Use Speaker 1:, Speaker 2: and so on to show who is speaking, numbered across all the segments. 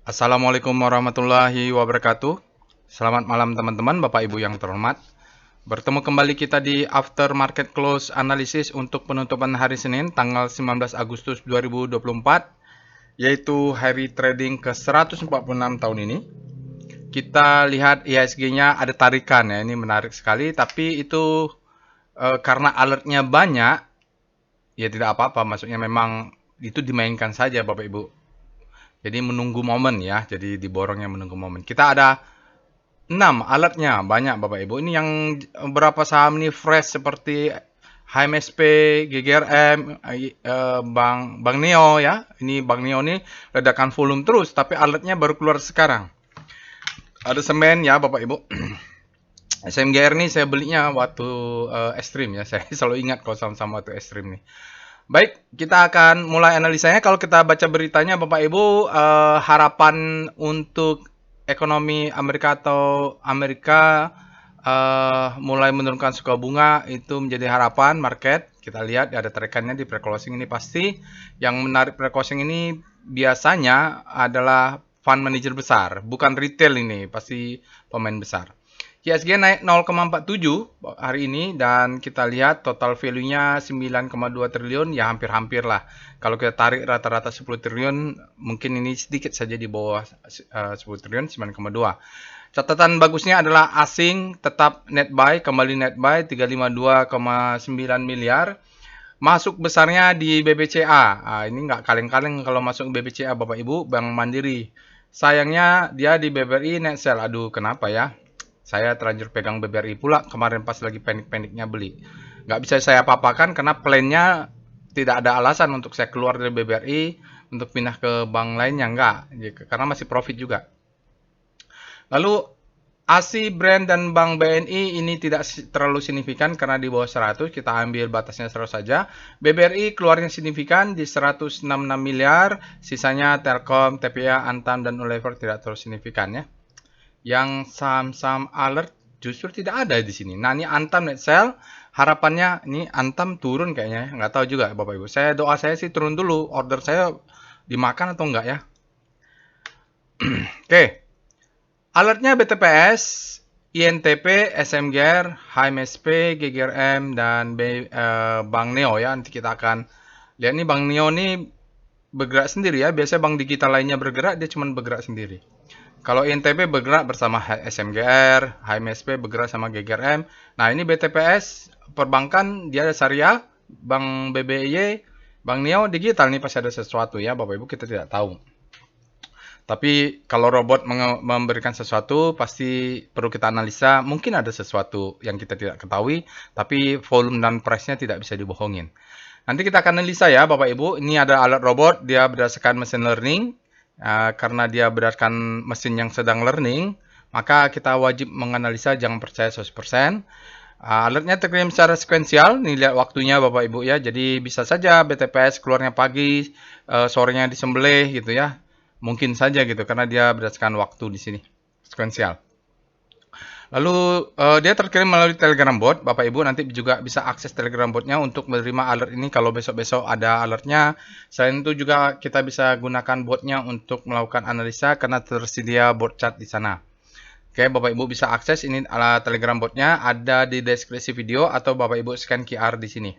Speaker 1: Assalamualaikum warahmatullahi wabarakatuh. Selamat malam teman-teman, Bapak Ibu yang terhormat. Bertemu kembali kita di After Market Close Analysis untuk penutupan hari Senin tanggal 19 Agustus 2024, yaitu hari trading ke-146 tahun ini. Kita lihat IHSG-nya ada tarikan ya, ini menarik sekali, tapi itu karena alertnya banyak, ya tidak apa-apa, maksudnya memang itu dimainkan saja Bapak Ibu. Jadi menunggu momen ya, jadi diborongnya menunggu momen. Kita ada 6 alatnya banyak Bapak Ibu. Ini yang berapa saham nih fresh seperti HMSP, GGRM, Bang Neo ya. Ini Bang Neo nih ledakan volume terus, tapi alatnya baru keluar sekarang. Ada semen ya Bapak Ibu. SMGR nih saya belinya waktu ekstrim ya. Saya selalu ingat kalau sama-sama waktu ekstrim nih. Baik, kita akan mulai analisanya. Kalau kita baca beritanya, Bapak Ibu, harapan untuk ekonomi Amerika atau Amerika mulai menurunkan suku bunga itu menjadi harapan market. Kita lihat ada tarikannya di pre-closing ini pasti. Yang menarik pre-closing ini biasanya adalah fund manager besar, bukan retail ini, pasti pemain besar. IHSG naik 0,47 hari ini dan kita lihat total value-nya 9,2 triliun, ya hampir-hampir lah. Kalau kita tarik rata-rata 10 triliun, mungkin ini sedikit saja di bawah 10 triliun, 9,2. Catatan bagusnya adalah asing tetap net buy, kembali net buy 352,9 miliar. Masuk besarnya di BBCA. Ini nggak kaleng-kaleng kalau masuk BBCA Bapak Ibu, Bank Mandiri. Sayangnya dia di BBRI net sell. Aduh, kenapa ya? Saya terlanjur pegang BBRI pula kemarin pas lagi panik-paniknya beli. Nggak bisa saya apa-apakan karena plannya tidak ada alasan untuk saya keluar dari BBRI untuk pindah ke bank lainnya. Nggak, karena masih profit juga. Lalu ASI, Brand, dan Bank BNI ini tidak terlalu signifikan karena di bawah 100. Kita ambil batasnya 100 saja. BBRI keluarnya signifikan di 166 miliar. Sisanya Telkom, TPA, Antam, dan Unilever tidak terlalu signifikan ya. Yang saham-saham alert justru tidak ada di sini. Nah, ini Antam net sell, harapannya ini Antam turun kayaknya, nggak tahu juga Bapak Ibu. Doa saya sih turun dulu, order saya dimakan atau enggak ya. Oke, alertnya BTPS, INTP, SMGR, HMSP, GGRM, dan Bank Neo ya. Nanti kita akan lihat nih Bank Neo nih bergerak sendiri ya. Biasanya bank digital lainnya bergerak, dia cuma bergerak sendiri. Kalau INTP bergerak bersama SMGR, HMSP bergerak sama GGRM. Nah, ini BTPS, perbankan, dia ada syariah, Bank BBY, Bank Neo, digital nih pasti ada sesuatu ya, Bapak Ibu kita tidak tahu. Tapi kalau robot memberikan sesuatu, pasti perlu kita analisa. Mungkin ada sesuatu yang kita tidak ketahui, tapi volume dan price-nya tidak bisa dibohongin. Nanti kita akan analisa ya, Bapak Ibu. Ini ada alat robot, dia berdasarkan machine learning. Karena dia berdasarkan mesin yang sedang learning, maka kita wajib menganalisa, jangan percaya 100%. Alertnya terkirim secara sekuensial, nih lihat waktunya Bapak Ibu ya. Jadi bisa saja BTPS keluarnya pagi, sorenya disembelih gitu ya. Mungkin saja gitu karena dia berdasarkan waktu di sini, sekuensial. Lalu dia terkirim melalui Telegram bot. Bapak Ibu nanti juga bisa akses Telegram botnya untuk menerima alert ini kalau besok-besok ada alertnya. Selain itu juga kita bisa gunakan botnya untuk melakukan analisa karena tersedia bot chat di sana. Oke, Bapak Ibu bisa akses ini Telegram botnya, ada di deskripsi video atau Bapak Ibu scan QR di sini.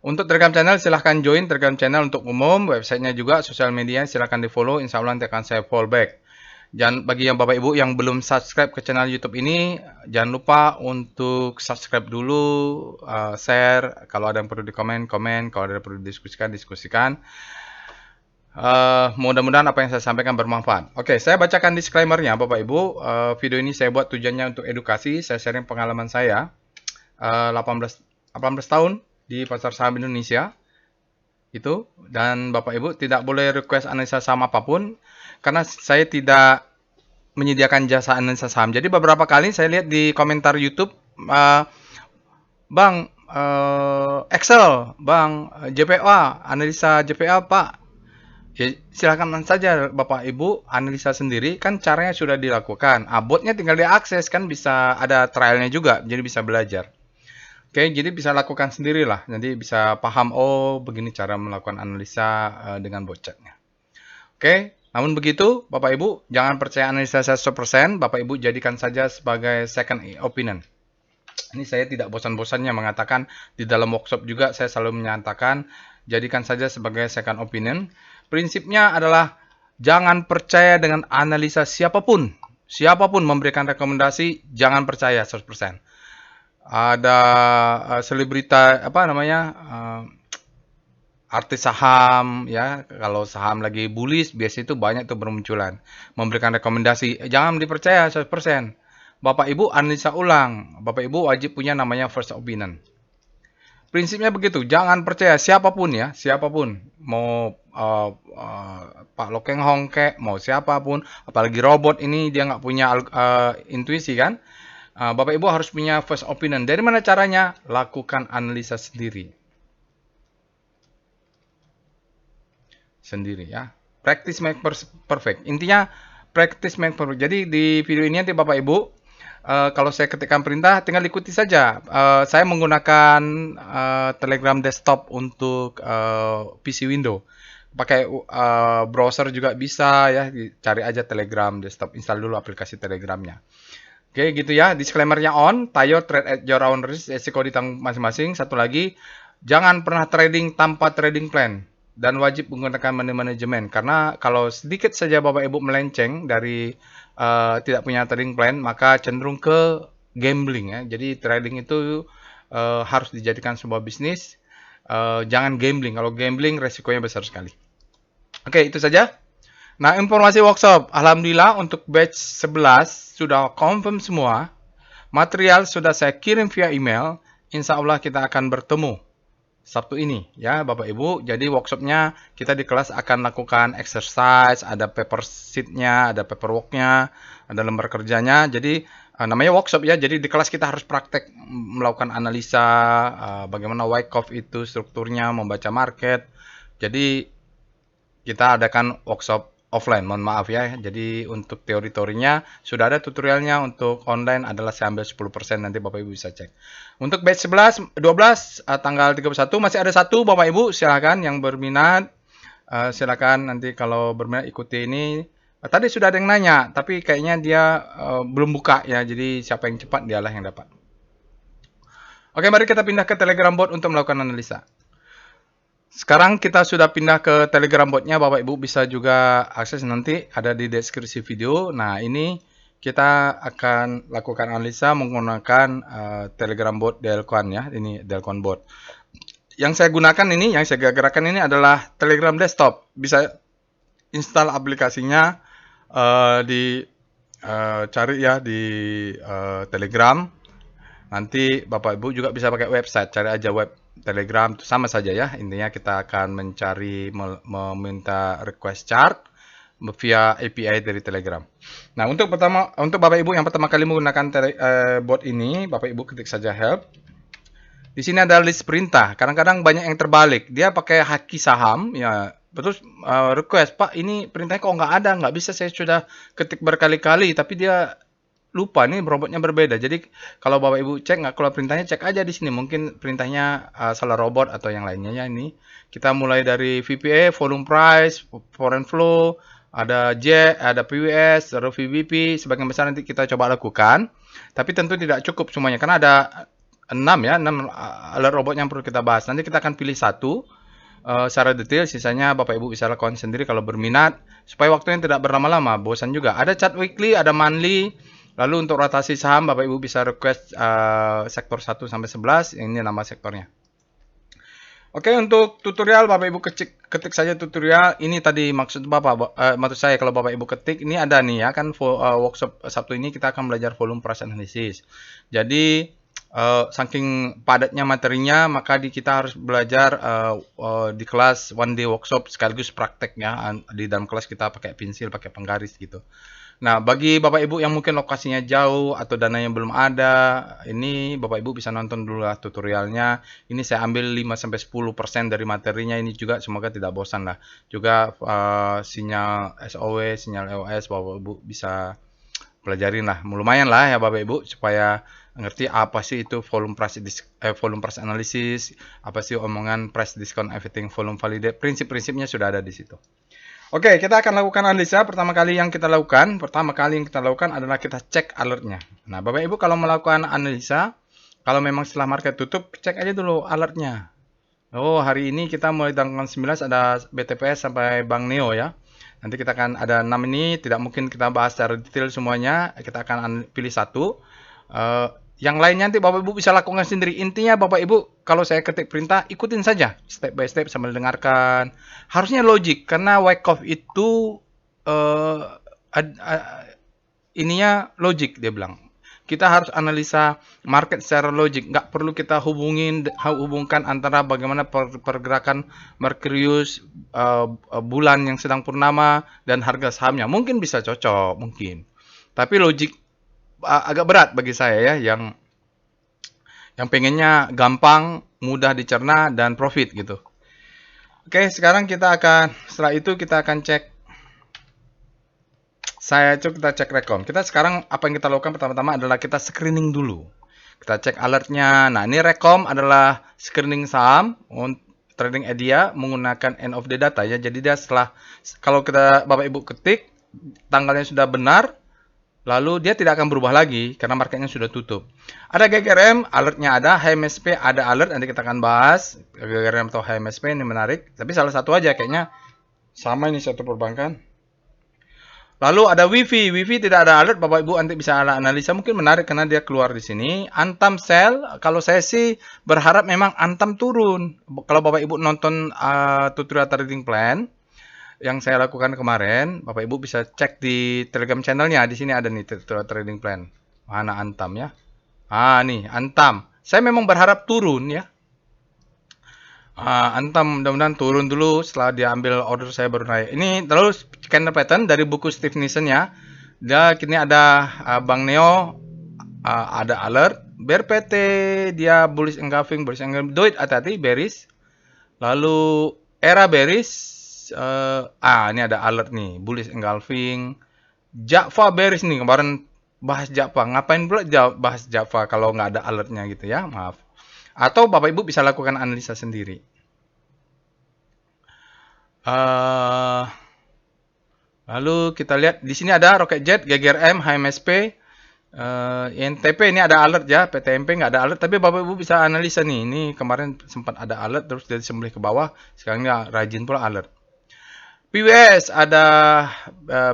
Speaker 1: Untuk Telegram channel silahkan join Telegram channel untuk umum, websitenya juga, sosial media silahkan di follow, insya Allah nanti akan saya follow back. Jangan, bagi yang Bapak Ibu yang belum subscribe ke channel YouTube ini, jangan lupa untuk subscribe dulu, share, kalau ada yang perlu dikomen, komen, kalau ada yang perlu diskusikan, diskusikan. Mudah-mudahan apa yang saya sampaikan bermanfaat. Oke, saya bacakan disclaimer-nya Bapak Ibu. Video ini saya buat tujuannya untuk edukasi, saya sharing pengalaman saya. 18 tahun di pasar saham Indonesia itu, dan Bapak Ibu tidak boleh request analisa saham apapun karena saya tidak menyediakan jasa analisa saham. Jadi beberapa kali saya lihat di komentar YouTube, Bang, Excel, Bang, JPA, analisa JPA Pak. Ya, silakan saja Bapak Ibu analisa sendiri, kan caranya sudah dilakukan. Botnya tinggal diakses, kan bisa ada trialnya juga, jadi bisa belajar. Oke, jadi bisa lakukan sendirilah. Jadi bisa paham, oh begini cara melakukan analisa dengan bot chatnya. Oke, Namun begitu, Bapak Ibu, jangan percaya analisa saya 100%, Bapak Ibu jadikan saja sebagai second opinion. Ini saya tidak bosan-bosannya mengatakan, di dalam workshop juga saya selalu menyatakan, jadikan saja sebagai second opinion. Prinsipnya adalah jangan percaya dengan analisa siapapun. Siapapun memberikan rekomendasi, jangan percaya 100%. Ada selebrita apa namanya? Artis saham ya, kalau saham lagi bullish biasanya itu banyak tuh bermunculan memberikan rekomendasi, jangan dipercaya 100%. Bapak Ibu analisa ulang. Bapak Ibu wajib punya namanya first opinion. Prinsipnya begitu, jangan percaya siapapun ya, siapapun. Mau Pak Lokeng Hong kek, mau siapapun, apalagi robot ini dia nggak punya intuisi kan. Bapak Ibu harus punya first opinion. Dari mana caranya? Lakukan analisa sendiri. Sendiri ya. Practice make perfect. Intinya practice make perfect. Jadi di video ini nanti Bapak Ibu, kalau saya ketikkan perintah tinggal ikuti saja. Saya menggunakan Telegram desktop untuk PC Windows. Pakai browser juga bisa ya. Cari aja Telegram desktop, install dulu aplikasi Telegramnya. Oke, gitu ya. Disclaimer-nya on, tayo trade at your own risk, resiko ditanggung masing-masing. Satu lagi, jangan pernah trading tanpa trading plan. Dan wajib menggunakan money management. Karena kalau sedikit saja Bapak Ibu melenceng dari tidak punya trading plan, maka cenderung ke gambling ya. Jadi trading itu harus dijadikan sebuah bisnis. Jangan gambling. Kalau gambling resikonya besar sekali. Oke, itu saja. Nah, informasi workshop. Alhamdulillah untuk batch 11 sudah confirm semua. Material sudah saya kirim via email. Insya Allah kita akan bertemu Sabtu ini ya Bapak Ibu. Jadi workshopnya kita di kelas akan lakukan exercise, ada paper sheet-nya, ada paperwork-nya, ada lembar kerjanya. Jadi namanya workshop ya. Jadi di kelas kita harus praktek melakukan analisa bagaimana Wyckoff itu strukturnya, membaca market. Jadi kita adakan workshop offline, mohon maaf ya. Jadi untuk teori-teorinya sudah ada tutorialnya, untuk online adalah saya ambil 10%, nanti Bapak Ibu bisa cek. Untuk batch 11, 12 tanggal 31 masih ada satu Bapak Ibu, silakan yang berminat silakan nanti kalau berminat ikuti ini. Tadi sudah ada yang nanya, tapi kayaknya dia belum buka ya. Jadi siapa yang cepat dialah yang dapat. Oke, mari kita pindah ke Telegram bot untuk melakukan analisa. Sekarang kita sudah pindah ke Telegram botnya, Bapak Ibu bisa juga akses nanti, ada di deskripsi video. Nah, ini kita akan lakukan analisa menggunakan Telegram bot Delcon ya, ini Delcon bot. Yang saya gunakan ini, yang saya gerakkan ini adalah Telegram desktop. Bisa install aplikasinya cari ya di Telegram. Nanti Bapak Ibu juga bisa pakai website, cari aja web Telegram, itu sama saja ya. Intinya kita akan mencari, meminta request chart via API dari Telegram. Nah, untuk Bapak Ibu yang pertama kali menggunakan bot ini, Bapak Ibu ketik saja help. Di sini ada list perintah. Kadang-kadang banyak yang terbalik. Dia pakai haki saham ya. Terus request, Pak, ini perintahnya kok nggak ada, nggak bisa, saya sudah ketik berkali-kali, tapi dia lupa nih robotnya berbeda. Jadi kalau Bapak Ibu cek nggak keluar perintahnya, cek aja di sini. Mungkin perintahnya salah robot atau yang lainnya ya. Ini kita mulai dari VPA, volume price, foreign flow, ada J, ada PWS, ada VBP. Sebagian besar nanti kita coba lakukan. Tapi tentu tidak cukup semuanya karena ada 6 ya, 6 alert robot yang perlu kita bahas. Nanti kita akan pilih satu secara detail, sisanya Bapak Ibu bisa lakukan sendiri kalau berminat supaya waktunya tidak berlama-lama, bosan juga. Ada chart weekly, ada monthly. Lalu untuk rotasi saham Bapak Ibu bisa request sektor 1 sampai 11, ini nama sektornya. Oke, untuk tutorial Bapak Ibu ketik saja tutorial. Ini tadi maksud saya kalau Bapak Ibu ketik ini ada nih ya kan, workshop Sabtu ini kita akan belajar volume price analysis. Jadi saking padatnya materinya, maka kita harus belajar di kelas one day workshop sekaligus praktek ya. Di dalam kelas kita pakai pensil, pakai penggaris gitu. Nah, bagi Bapak Ibu yang mungkin lokasinya jauh atau dananya belum ada, ini Bapak Ibu bisa nonton dulu lah tutorialnya. Ini saya ambil 5-10% dari materinya, ini juga semoga tidak bosan lah. Juga sinyal SOW, sinyal EOS Bapak Ibu bisa pelajarin lah. Lumayan lah ya Bapak Ibu supaya ngerti apa sih itu volume price analysis, apa sih omongan price discount everything volume validate, prinsip-prinsipnya sudah ada di situ. Oke, kita akan lakukan analisa. Pertama kali yang kita lakukan adalah kita cek alertnya. Nah, Bapak Ibu kalau melakukan analisa, kalau memang setelah market tutup, cek aja dulu alertnya. Oh, hari ini kita mulai tanggal 19 ada BTPS sampai Bank Neo ya. Nanti kita akan ada 6 ini, tidak mungkin kita bahas secara detail semuanya. Kita akan pilih satu. Eh, yang lainnya nanti Bapak Ibu bisa lakukan sendiri. Intinya Bapak Ibu, kalau saya ketik perintah, ikutin saja step by step sambil dengarkan. Harusnya logik, karena Wyckoff itu eh, ininya logik, dia bilang. Kita harus analisa market secara logik. Nggak perlu kita hubungkan antara bagaimana pergerakan Merkurius bulan yang sedang purnama dan harga sahamnya. Mungkin bisa cocok, mungkin. Tapi logik agak berat bagi saya ya, yang pengennya gampang, mudah dicerna dan profit gitu. Oke, sekarang setelah itu kita akan cek. Kita cek rekom. Sekarang apa yang kita lakukan pertama-tama adalah kita screening dulu. Kita cek alertnya. Nah, ini rekom adalah screening saham trading idea menggunakan end of the data ya. Jadi dia kalau Bapak Ibu ketik tanggalnya sudah benar, lalu dia tidak akan berubah lagi karena marketnya sudah tutup. Ada GGRM, alertnya ada, HMSP ada alert, nanti kita akan bahas GGRM atau HMSP, ini menarik. Tapi salah satu aja kayaknya sama ini satu perbankan. Lalu ada Wifi tidak ada alert, Bapak Ibu nanti bisa analisa, mungkin menarik karena dia keluar di sini. Antam sell, kalau saya sih berharap memang Antam turun. Kalau Bapak Ibu nonton tutorial trading plan yang saya lakukan kemarin, Bapak Ibu bisa cek di Telegram channelnya. Di sini ada nih tutorial trading plan. Mana Antam ya? Nih Antam. Saya memang berharap turun ya. Antam mudah-mudahan turun dulu, setelah dia ambil order saya baru naik. Ini terus candle pattern dari buku Steve Nissen ya. Dia kini ada Bank Neo ada alert. Bear PT dia bullish engulfing, Doit hati-hati bearish. Lalu era bearish ini ada alert nih, bullish engulfing. Java bearish nih, kemarin bahas Java. Ngapain pula bahas Java kalau nggak ada alertnya gitu ya, maaf. Atau Bapak Ibu bisa lakukan analisa sendiri. Lalu kita lihat di sini ada Rocket Jet, GGRM, HMSP, INTP ini ada alert ya, PTMP nggak ada alert, tapi Bapak Ibu bisa analisa nih. Ini kemarin sempat ada alert terus dari sembelih ke bawah, sekarang nggak rajin pula alert. PWS ada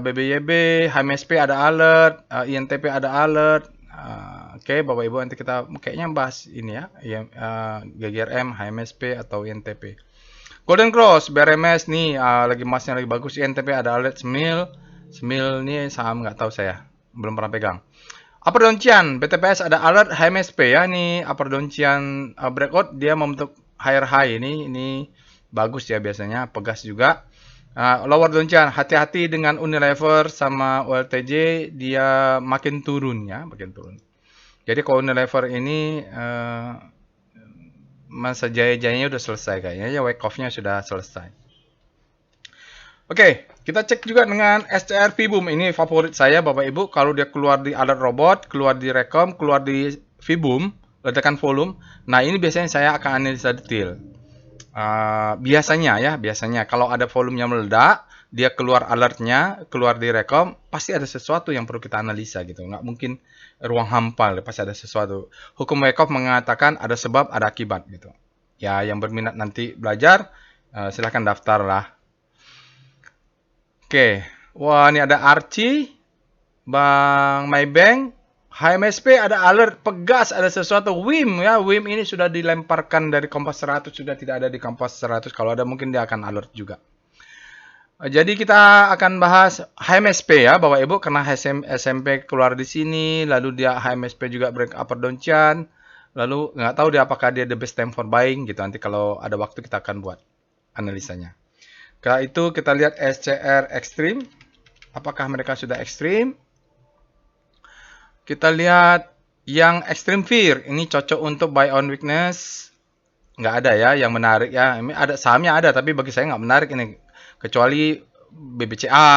Speaker 1: BBYB, HMSP ada alert, INTP ada alert. Oke, Bapak Ibu nanti kita kayaknya bahas ini ya, GGRM, HMSP atau INTP. Golden Cross, BRMS nih lagi emasnya lagi bagus. INTP ada alert Smil. Smil nih saham nggak tahu saya, belum pernah pegang. Upper Doncian, BTPS ada alert HMSP ya nih. Upper Doncian breakout dia membentuk higher high ini bagus ya biasanya, pegas juga. Lower Doncian, hati-hati dengan Unilever sama ULTJ, dia makin turun ya, makin turun. Jadi kalau Unilever ini masa jaya-jayanya udah selesai kayaknya ya, Wyckoff-nya sudah selesai. Oke, kita cek juga dengan SCR Vboom. Ini favorit saya Bapak Ibu, kalau dia keluar di alert robot, keluar di rekom, keluar di Vboom, ledakan volume. Nah, ini biasanya saya akan analisa detail. Biasanya kalau ada volumenya meledak, dia keluar alertnya, keluar di rekom, pasti ada sesuatu yang perlu kita analisa gitu. Nggak mungkin ruang hampa, pasti ada sesuatu. Hukum Wyckoff mengatakan ada sebab, ada akibat gitu. Ya, yang berminat nanti belajar, silahkan daftar lah. Oke, wah ini ada Archie, Bang Maybank, HMSP ada alert pegas, ada sesuatu. WIM ya, WIM ini sudah dilemparkan dari Kompas 100, sudah tidak ada di Kompas 100. Kalau ada mungkin dia akan alert juga. Jadi kita akan bahas HMSP ya Bapak Ibu, karena SMP keluar di sini, lalu dia HMSP juga break upper downtrend, lalu nggak tahu dia apakah dia the best time for buying gitu. Nanti kalau ada waktu kita akan buat analisanya. Setelah itu kita lihat SCR Extreme, apakah mereka sudah ekstrim? Kita lihat yang Extreme Fear, ini cocok untuk buy on weakness. Nggak ada ya yang menarik ya. Ini ada sahamnya ada, tapi bagi saya nggak menarik ini. Kecuali BBCA,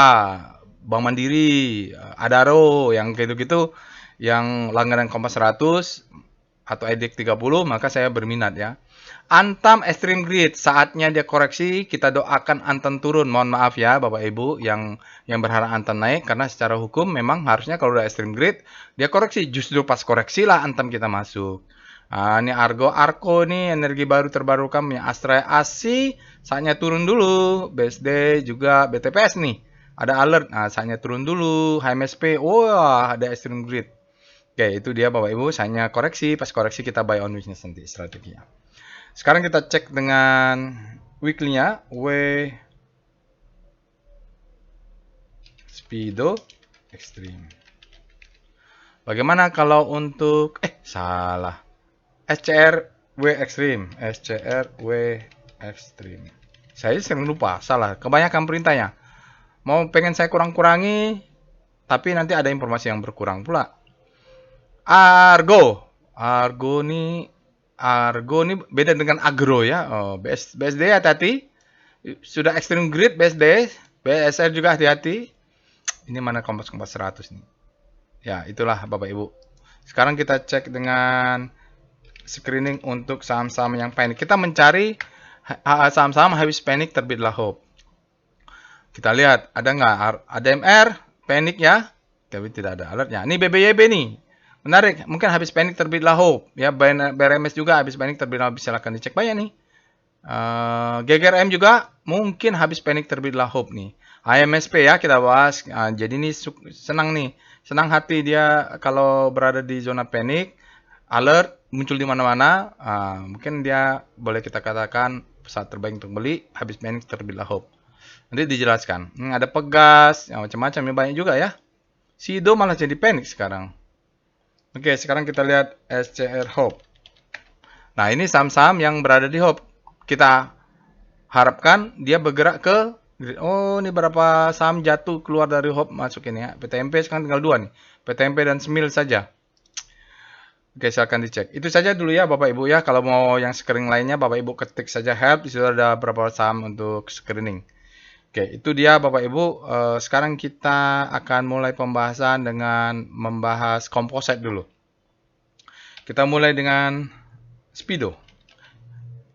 Speaker 1: Bank Mandiri, Adaro, yang gitu-gitu, yang langganan Kompas 100 atau EDIC 30, maka saya berminat ya. Antam Extreme Grid, saatnya dia koreksi. Kita doakan Antam turun. Mohon maaf ya Bapak Ibu yang berharap Antam naik, karena secara hukum memang harusnya kalau udah Extreme Grid dia koreksi. Justru pas koreksi lah Antam kita masuk. Nah, ini Arko nih, energi baru terbarukan punya Astra ASI, saatnya turun dulu. BSD juga BTPS nih. Ada alert. Nah, saatnya turun dulu. HMSP, wah ada Extreme Grid. Oke, itu dia Bapak Ibu, saatnya koreksi. Pas koreksi kita buy on weakness nanti strateginya. Sekarang kita cek dengan weekly-nya, Speedo Extreme. Bagaimana kalau untuk salah. SCR W Extreme, SCR W Extreme. Saya sering lupa, salah. Kebanyakan perintahnya. Pengen saya kurang-kurangi, tapi nanti ada informasi yang berkurang pula. Argo nih beda dengan agro ya. Oh, BSD hati-hati. Sudah Extreme Grid BSD. BSR juga hati-hati. Ini mana kompas 100 nih. Ya, itulah Bapak Ibu. Sekarang kita cek dengan screening untuk saham-saham yang panik. Kita mencari saham-saham habis panik terbitlah hope. Kita lihat ada nggak ADMR panik ya, tapi tidak ada alertnya. Ini BBYB nih. Menarik, mungkin habis panik terbitlah hope. Ya, BRMS juga habis panik terbitlah hope. Silahkan dicek banyak nih. GGRM juga mungkin habis panik terbitlah hope nih. IMSP ya kita bahas. Jadi ini senang nih. Senang hati dia kalau berada di zona panik. Alert muncul di mana-mana. Mungkin dia boleh kita katakan saat terbaik untuk beli. Habis panik terbitlah hope. Nanti dijelaskan. Ada Pegas. Macam-macam ya, banyak juga ya. Sido malah jadi panik sekarang. Oke, sekarang kita lihat SCR Hope. Nah, ini saham-saham yang berada di Hope. Kita harapkan dia bergerak ke, oh ini berapa saham jatuh keluar dari Hope masuk ini ya. PTMP sekarang tinggal 2 nih. PTMP dan Smil saja. Oke, silahkan dicek. Itu saja dulu ya Bapak Ibu ya. Kalau mau yang screening lainnya Bapak Ibu ketik saja help. Di situ ada beberapa saham untuk screening. Oke, itu dia Bapak Ibu. Sekarang kita akan mulai pembahasan dengan membahas composite dulu. Kita mulai dengan Speedo.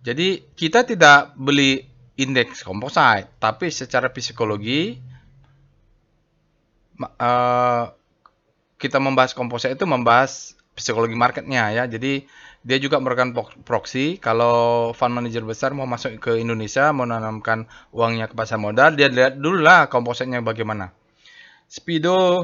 Speaker 1: Jadi kita tidak beli indeks composite, tapi secara psikologi kita membahas composite itu membahas psikologi marketnya ya. Jadi dia juga merupakan proxy. Kalau fund manager besar mau masuk ke Indonesia, mau menanamkan uangnya ke pasar modal, dia lihat dulu lah kompositnya bagaimana. Speedo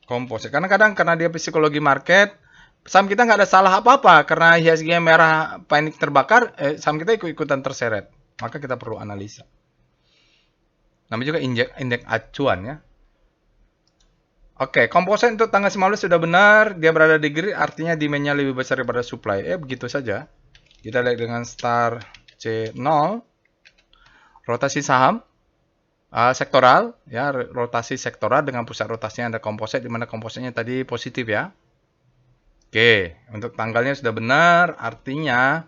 Speaker 1: komposit. Karena dia psikologi market, saham kita nggak ada salah apa-apa. Karena IHSG merah panik terbakar, saham kita ikut-ikutan terseret. Maka kita perlu analisa. Namanya juga indeks acuan ya. Oke, komposit untuk tanggal 19 sudah benar. Dia berada di grid, artinya demand-nya lebih besar daripada supply. Begitu saja. Kita lihat dengan star C0. Rotasi saham. Sektoral. Ya, rotasi sektoral dengan pusat rotasinya ada komposit. Dimana kompositnya tadi positif ya. Oke, untuk tanggalnya sudah benar. Artinya,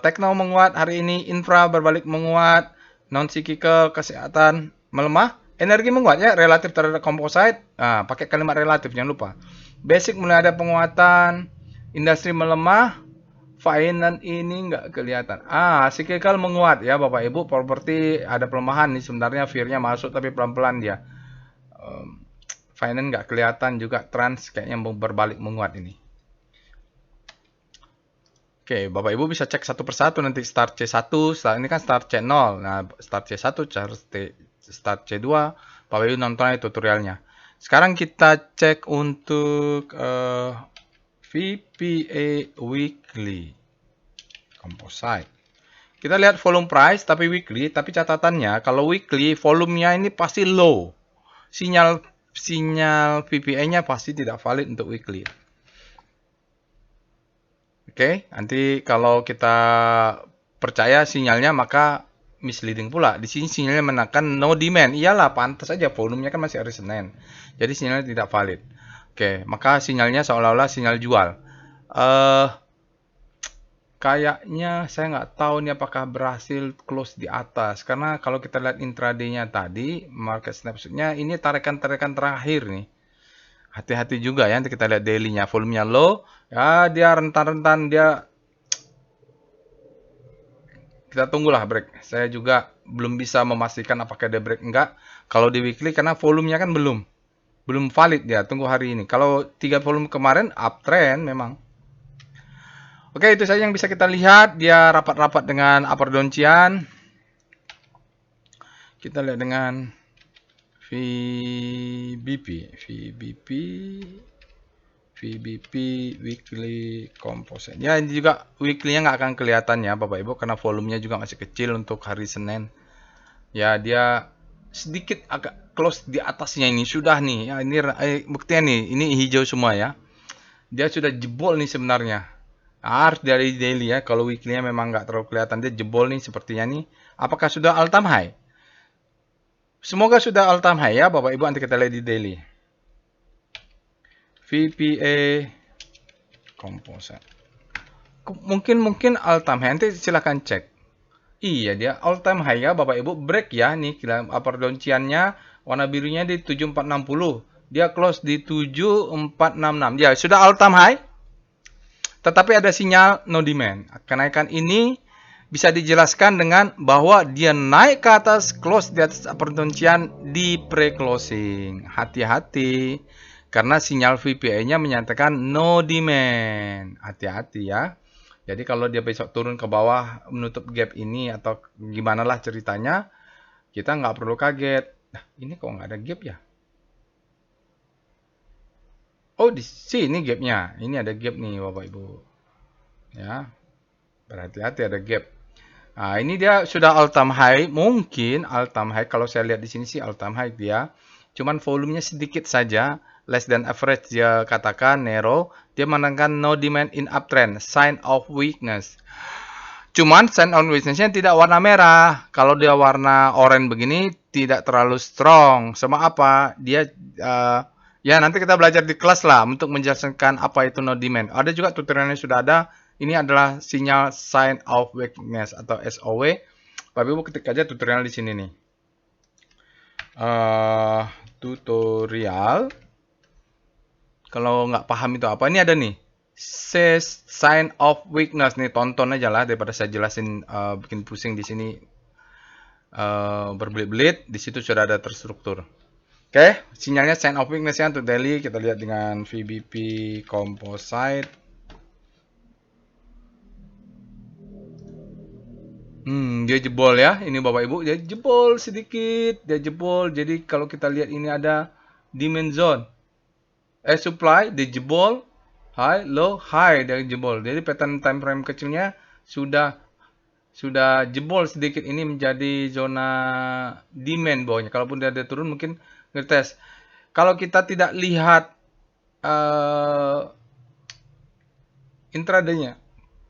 Speaker 1: tekno menguat hari ini. Infra berbalik menguat. Non-cyclical kesehatan melemah. Energi menguat ya, relatif terhadap komposit. Pakai kalimat relatif, jangan lupa. Basic mulai ada penguatan. Industri melemah. Finance ini nggak kelihatan. Cyclical menguat ya Bapak Ibu. Properti ada pelemahan nih. Sebenarnya fear-nya masuk tapi pelan-pelan dia. Finance nggak kelihatan juga. Trans kayaknya berbalik menguat ini. Oke, Bapak Ibu bisa cek satu persatu nanti start C1. Ini kan start C0. Nah, start C1, start C2, Bapak Ibu nonton tutorialnya. Sekarang kita cek untuk VPA Weekly Composite. Kita lihat volume price tapi weekly, tapi catatannya kalau weekly volumenya ini pasti low. Sinyal VPA-nya pasti tidak valid untuk weekly. Oke, nanti kalau kita percaya sinyalnya maka misleading pula. Di sini sinyalnya menekan no demand. Iyalah, pantas aja volumenya kan masih hari Senin. Jadi sinyalnya tidak valid. Oke, maka sinyalnya seolah-olah sinyal jual. Kayaknya saya nggak tahu nih apakah berhasil close di atas. Karena kalau kita lihat intraday-nya tadi, market snapshot-nya ini tarikan-tarikan terakhir nih. Hati-hati juga ya, nanti kita lihat daily-nya. Volumenya low, ya dia rentan-rentan, dia kita tunggulah break. Saya juga belum bisa memastikan apakah dia break enggak. Kalau di weekly karena volumenya kan belum valid dia. Tunggu hari ini. Kalau 3 volume kemarin uptrend memang. Oke, itu saja yang bisa kita lihat. Dia rapat-rapat dengan upper downchian. Kita lihat dengan VBP weekly composite. Ya, ini juga weekly-nya nggak akan kelihatan ya Bapak Ibu karena volumenya juga masih kecil untuk hari Senin. Ya, dia sedikit agak close di atasnya ini sudah nih. Ya, ini buktinya nih, ini hijau semua ya. Dia sudah jebol nih sebenarnya. Harus dari daily ya. Kalau weekly-nya memang nggak terlalu kelihatan, dia jebol nih sepertinya nih. Apakah sudah all time high? Semoga sudah all time high ya Bapak Ibu. Nanti kita lihat di daily. VPA composite. Mungkin all time high. Nanti silahkan cek. Iya, dia all time high ya Bapak Ibu. Break ya nih. Upper downchian-nya warna birunya di 7460. Dia close di 7466. Ya, sudah all time high. Tetapi ada sinyal no demand. Kenaikan ini bisa dijelaskan dengan bahwa dia naik ke atas, close di atas upper downchian di pre-closing. Hati-hati. Karena sinyal VPA-nya menyatakan no demand. Hati-hati ya. Jadi kalau dia besok turun ke bawah menutup gap ini atau gimana lah ceritanya, kita nggak perlu kaget. Nah, ini kok nggak ada gap ya? Oh, di sini gapnya. Ini ada gap nih Bapak Ibu. Ya, berhati-hati ada gap. Nah, ini dia sudah all time high. Mungkin all time high. Kalau saya lihat di sini sih all time high dia. Cuman volumenya sedikit saja. Less than average dia katakan narrow. Dia menandakan no demand in uptrend. Sign of weakness. Cuman sign of weakness-nya tidak warna merah. Kalau dia warna oranye begini tidak terlalu strong. Sama apa? Dia ya nanti kita belajar di kelas lah untuk menjelaskan apa itu no demand. Ada juga tutorialnya sudah ada. Ini adalah sinyal sign of weakness atau SOW. Bapak Ibu ketik aja tutorial di sini nih. Tutorial. Kalau nggak paham itu apa, ini ada nih. Sign of weakness nih, tonton aja lah daripada saya jelasin bikin pusing di sini berbelit-belit. Di situ sudah ada terstruktur. Oke, sinyalnya sign of weakness ya untuk daily. Kita lihat dengan VBP composite. Dia jebol ya. Ini Bapak Ibu, dia jebol sedikit, dia jebol. Jadi kalau kita lihat ini ada demand zone. Supply dia jebol, high, low, high dia jebol. Jadi pattern time frame kecilnya sudah jebol sedikit, ini menjadi zona demand bawahnya. Kalaupun dia turun mungkin ngetes. Kalau kita tidak lihat intraday-nya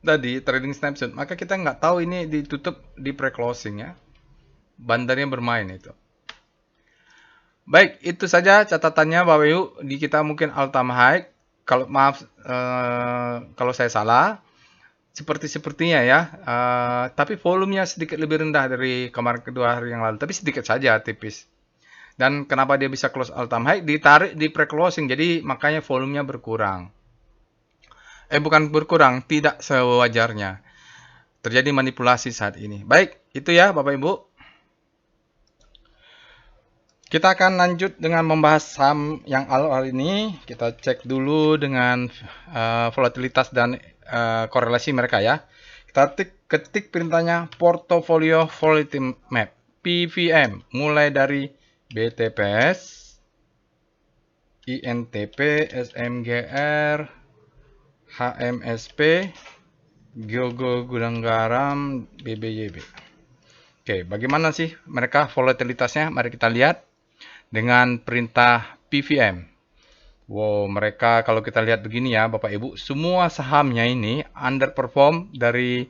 Speaker 1: tadi trading snapshot, maka kita nggak tahu ini ditutup di pre-closing ya. Bandarnya bermain itu. Baik, itu saja catatannya Bapak Ibu. Di kita mungkin all time high. Kalau maaf kalau saya salah. Sepertinya ya. Tapi volumenya sedikit lebih rendah dari kemarin kedua hari yang lalu. Tapi sedikit saja tipis. Dan kenapa dia bisa close all time high? Ditarik di pre-closing. Jadi makanya volumenya berkurang. Bukan berkurang, tidak sewajarnya. Terjadi manipulasi saat ini. Baik, itu ya Bapak Ibu. Kita akan lanjut dengan membahas saham yang awal ini. Kita cek dulu dengan volatilitas dan korelasi mereka ya. Kita ketik perintahnya Portfolio Volatility Map, PVM, mulai dari BTPS, INTP, SMGR, HMSP, Gyogo Gudang Garam, BBYB. Oke, bagaimana sih mereka volatilitasnya? Mari kita lihat dengan perintah PVM. Wow, mereka kalau kita lihat begini ya Bapak Ibu, semua sahamnya ini underperform dari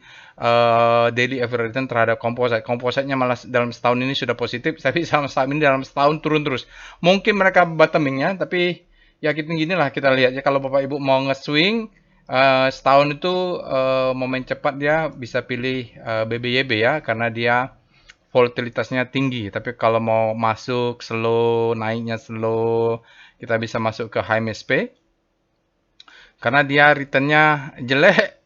Speaker 1: daily average return terhadap composite. Composite-nya malah dalam setahun ini sudah positif, tapi saham ini dalam setahun turun terus. Mungkin mereka bottoming-nya, tapi ya gini lah kita lihat ya. Kalau Bapak Ibu mau nge-swing setahun itu momen cepat dia bisa pilih BBYB ya, karena dia volatilitasnya tinggi. Tapi kalau mau masuk slow, naiknya slow, kita bisa masuk ke HMSP. Karena dia returnnya jelek,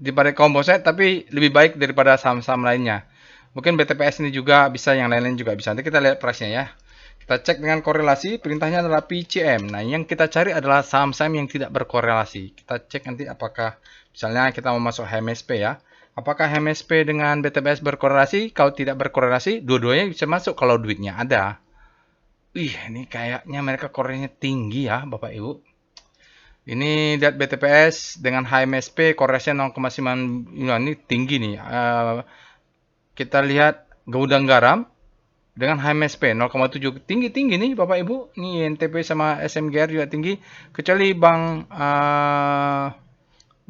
Speaker 1: daripada komposit, tapi lebih baik daripada saham-saham lainnya. Mungkin BTPS ini juga bisa, yang lain-lain juga bisa. Nanti kita lihat price-nya ya. Kita cek dengan korelasi, perintahnya adalah PCM. Nah, yang kita cari adalah saham-saham yang tidak berkorelasi. Kita cek nanti apakah, misalnya kita mau masuk HMSP ya. Apakah HMSP dengan BTPS berkorelasi? Kalau tidak berkorelasi, dua-duanya bisa masuk kalau duitnya ada. Ini kayaknya mereka korelasinya tinggi ya, Bapak Ibu. Ini lihat BTPS dengan HMSP korelasinya 0,9, ini tinggi nih. Kita lihat Gudang Garam dengan HMSP 0,7, tinggi-tinggi nih Bapak Ibu. Ini INTP sama SMGR juga tinggi. Kecuali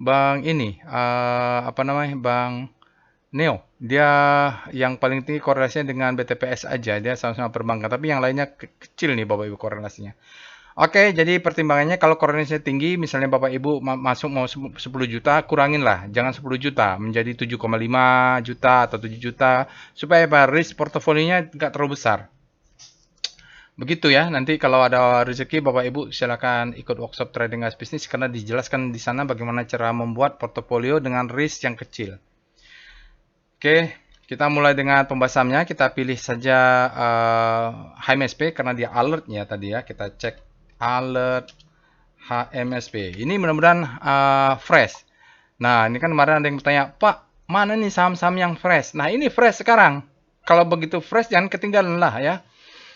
Speaker 1: Bang ini apa namanya? Bang Neo. Dia yang paling tinggi korelasinya dengan BTPS aja. Dia sama-sama perbankan, tapi yang lainnya kecil nih Bapak Ibu korelasinya. Oke, jadi pertimbangannya kalau korelasinya tinggi, misalnya Bapak Ibu masuk mau 10 juta, kurangin lah. Jangan 10 juta, menjadi 7,5 juta atau 7 juta. Supaya risk portofolionya nggak terlalu besar. Begitu ya, nanti kalau ada rezeki Bapak Ibu silakan ikut workshop trading as bisnis karena dijelaskan di sana bagaimana cara membuat portofolio dengan risk yang kecil. Oke, kita mulai dengan pembahasannya. Kita pilih saja HMSP karena dia alert ya tadi ya. Kita cek alert HMSP. Ini mudah-mudahan fresh. Nah, ini kan kemarin ada yang bertanya, Pak, mana nih saham-saham yang fresh? Nah, ini fresh sekarang. Kalau begitu fresh, jangan ketinggalan lah ya.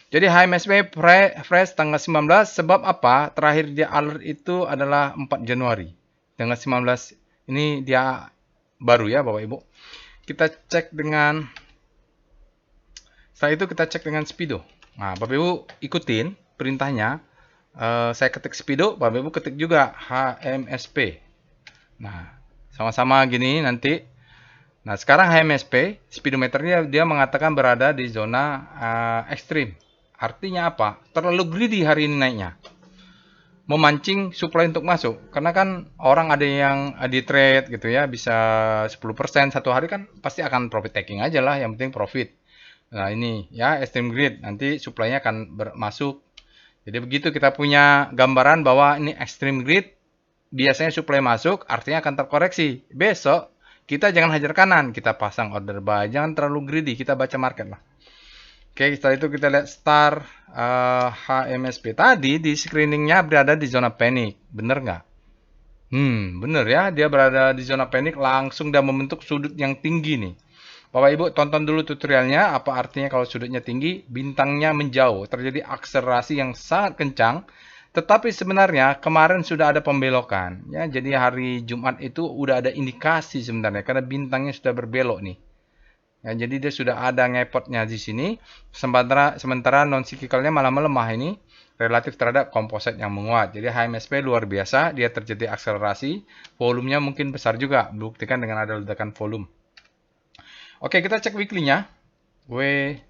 Speaker 1: Jadi HMSP fresh tanggal 19, sebab apa? Terakhir dia alert itu adalah 4 Januari. Tanggal 19, ini dia baru ya Bapak Ibu. Kita cek dengan, setelah itu kita cek dengan Speedo. Nah, Bapak Ibu ikutin perintahnya. Saya ketik Speedo, Bapak Ibu ketik juga HMSP. Nah, sama-sama gini nanti. Nah, sekarang HMSP, speedometernya dia mengatakan berada di zona ekstrim. Artinya apa? Terlalu greedy hari ini naiknya. Memancing supply untuk masuk. Karena kan orang ada yang di trade gitu ya, bisa 10% satu hari kan pasti akan profit taking aja lah, yang penting profit. Nah, ini ya extreme greed, nanti supply-nya akan masuk. Jadi begitu kita punya gambaran bahwa ini extreme greed, biasanya supply masuk, artinya akan terkoreksi. Besok kita jangan hajar kanan, kita pasang order buy, jangan terlalu greedy, kita baca market lah. Oke, setelah itu kita lihat star HMSP. Tadi di screeningnya berada di zona panic, bener nggak? Bener ya, dia berada di zona panic, langsung dia membentuk sudut yang tinggi nih. Bapak Ibu tonton dulu tutorialnya, apa artinya kalau sudutnya tinggi, bintangnya menjauh, terjadi akselerasi yang sangat kencang. Tetapi sebenarnya kemarin sudah ada pembelokan, ya. Jadi hari Jumat itu udah ada indikasi sebenarnya karena bintangnya sudah berbelok nih. Ya, jadi dia sudah ada ngepotnya di sini. Sementara non cyclicalnya malah melemah ini relatif terhadap komposit yang menguat. Jadi HMSP luar biasa, dia terjadi akselerasi, volumenya mungkin besar juga, buktikan dengan ada ledakan volume. Oke, kita cek weekly-nya. W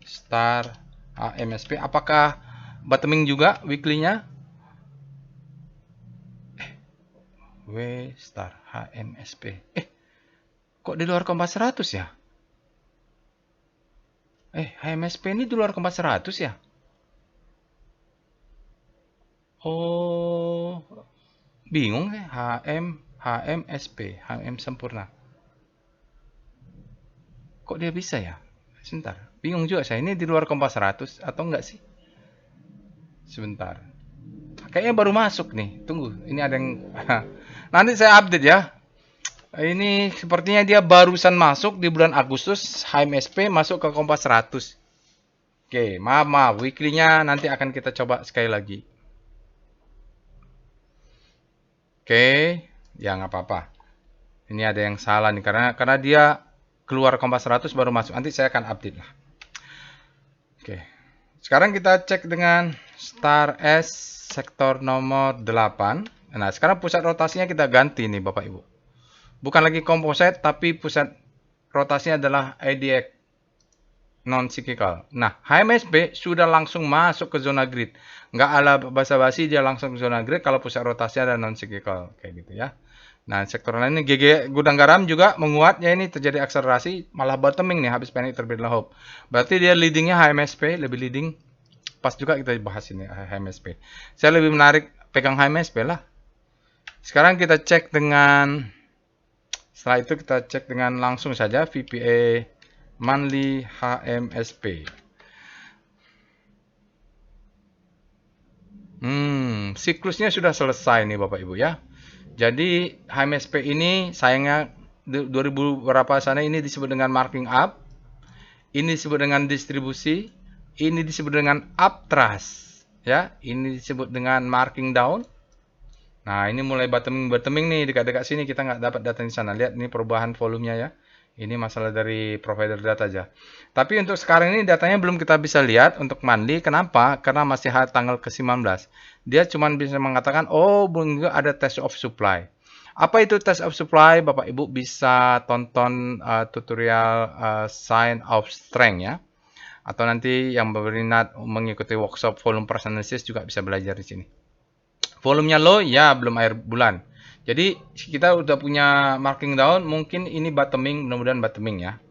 Speaker 1: star HMSP, apakah bottoming juga weekly-nya? W star HMSP. Kok di luar kompas 100 ya? HMSP ini di luar kompas 100 ya? Oh, bingung ya. HMSP, HM sempurna. Kok dia bisa ya? Sebentar, bingung juga saya. Ini di luar kompas 100 atau enggak sih? Sebentar. Kayaknya baru masuk nih. Tunggu, ini ada yang nanti saya update ya. Ini sepertinya dia barusan masuk di bulan Agustus. HMSP masuk ke kompas 100. Oke, maaf. Weekly-nya nanti akan kita coba sekali lagi. Oke, ya nggak apa-apa. Ini ada yang salah nih karena dia keluar kompas 100 baru masuk. Nanti saya akan update lah. Oke. Sekarang kita cek dengan Star S sektor nomor 8. Nah, sekarang pusat rotasinya kita ganti nih Bapak Ibu. Bukan lagi komposit, tapi pusat rotasinya adalah IDX non cyclical. Nah, HMSP sudah langsung masuk ke zona grid. Nggak ala basa-basi, dia langsung ke zona grid kalau pusat rotasinya ada non cyclical. Kayak gitu ya. Nah, sektor lainnya Gudang Garam juga menguat ya, ini terjadi akselerasi, malah bottoming nih habis panic terbitlah hope. Berarti dia leadingnya HMSP, lebih leading. Pas juga kita bahas ini HMSP. Saya lebih menarik pegang HMSP lah. Sekarang kita cek dengan Setelah itu kita cek dengan langsung saja VPA monthly HMSP. Siklusnya sudah selesai nih Bapak Ibu ya. Jadi HMSP ini sayangnya 2000 berapa sana ini disebut dengan marking up, ini disebut dengan distribusi, ini disebut dengan uptrust, ya. Ini disebut dengan marking down. Nah, ini mulai bottoming nih dekat-dekat sini kita nggak dapat data di sana. Lihat ini perubahan volumenya ya. Ini masalah dari provider data aja. Tapi untuk sekarang ini datanya belum kita bisa lihat untuk monthly. Kenapa? Karena masih tanggal ke-19. Dia cuma bisa mengatakan, oh, belum ada test of supply. Apa itu test of supply? Bapak Ibu bisa tonton tutorial sign of strength ya. Atau nanti yang berminat mengikuti workshop volume price analysis juga bisa belajar di sini. Volumenya low, ya belum akhir bulan. Jadi kita udah punya marking down, mungkin ini bottoming, mudah-mudahan bottoming ya.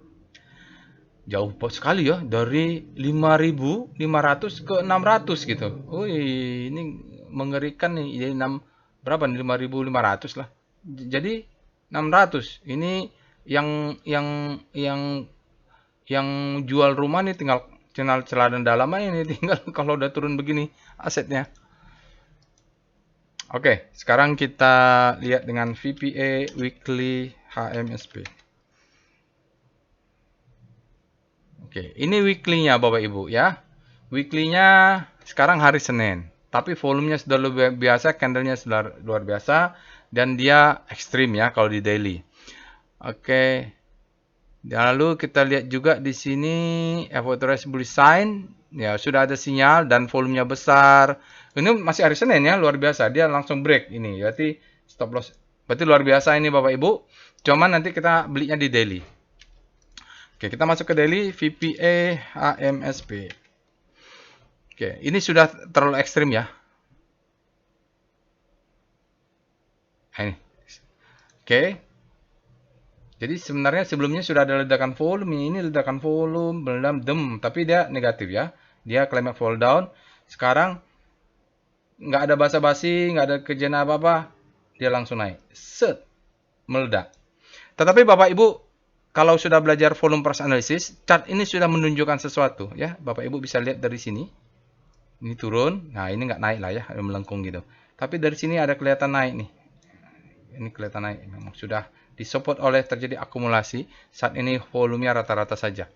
Speaker 1: Jauh sekali ya, dari 5.500 ke 600 gitu. Wih, ini mengerikan nih. Jadi berapa nih? 5.500 lah. Jadi 600. Ini yang jual rumah nih tinggal celana dalam aja ini tinggal kalau udah turun begini asetnya. Oke, sekarang kita lihat dengan VPA Weekly HMSP. Oke, ini weekly-nya Bapak Ibu ya. Weekly-nya sekarang hari Senin. Tapi volumenya sudah luar biasa, candle-nya sudah luar biasa. Dan dia ekstrim ya kalau di daily. Oke. Lalu kita lihat juga di sini authorized bullish sign. Ya, sudah ada sinyal dan volumenya besar. Ini masih hari Senin ya, luar biasa. Dia langsung break ini. Berarti stop loss. Berarti luar biasa ini Bapak Ibu. Cuman nanti kita belinya di daily. Oke, kita masuk ke daily VPA HMSP. Oke, ini sudah terlalu ekstrim ya. Nah, ini. Oke. Jadi sebenarnya sebelumnya sudah ada ledakan volume. Ini ledakan volume, tapi dia negatif ya. Dia climate fall down. Sekarang nggak ada basa-basi, nggak ada kejadian apa-apa, dia langsung naik, set, meledak. Tetapi Bapak Ibu, kalau sudah belajar volume price analysis, chart ini sudah menunjukkan sesuatu, ya. Bapak Ibu bisa lihat dari sini, ini turun, nah ini nggak naik lah ya, melengkung gitu. Tapi dari sini ada kelihatan naik nih, ini kelihatan naik, memang sudah disupport oleh terjadi akumulasi. Saat ini volumenya rata-rata saja.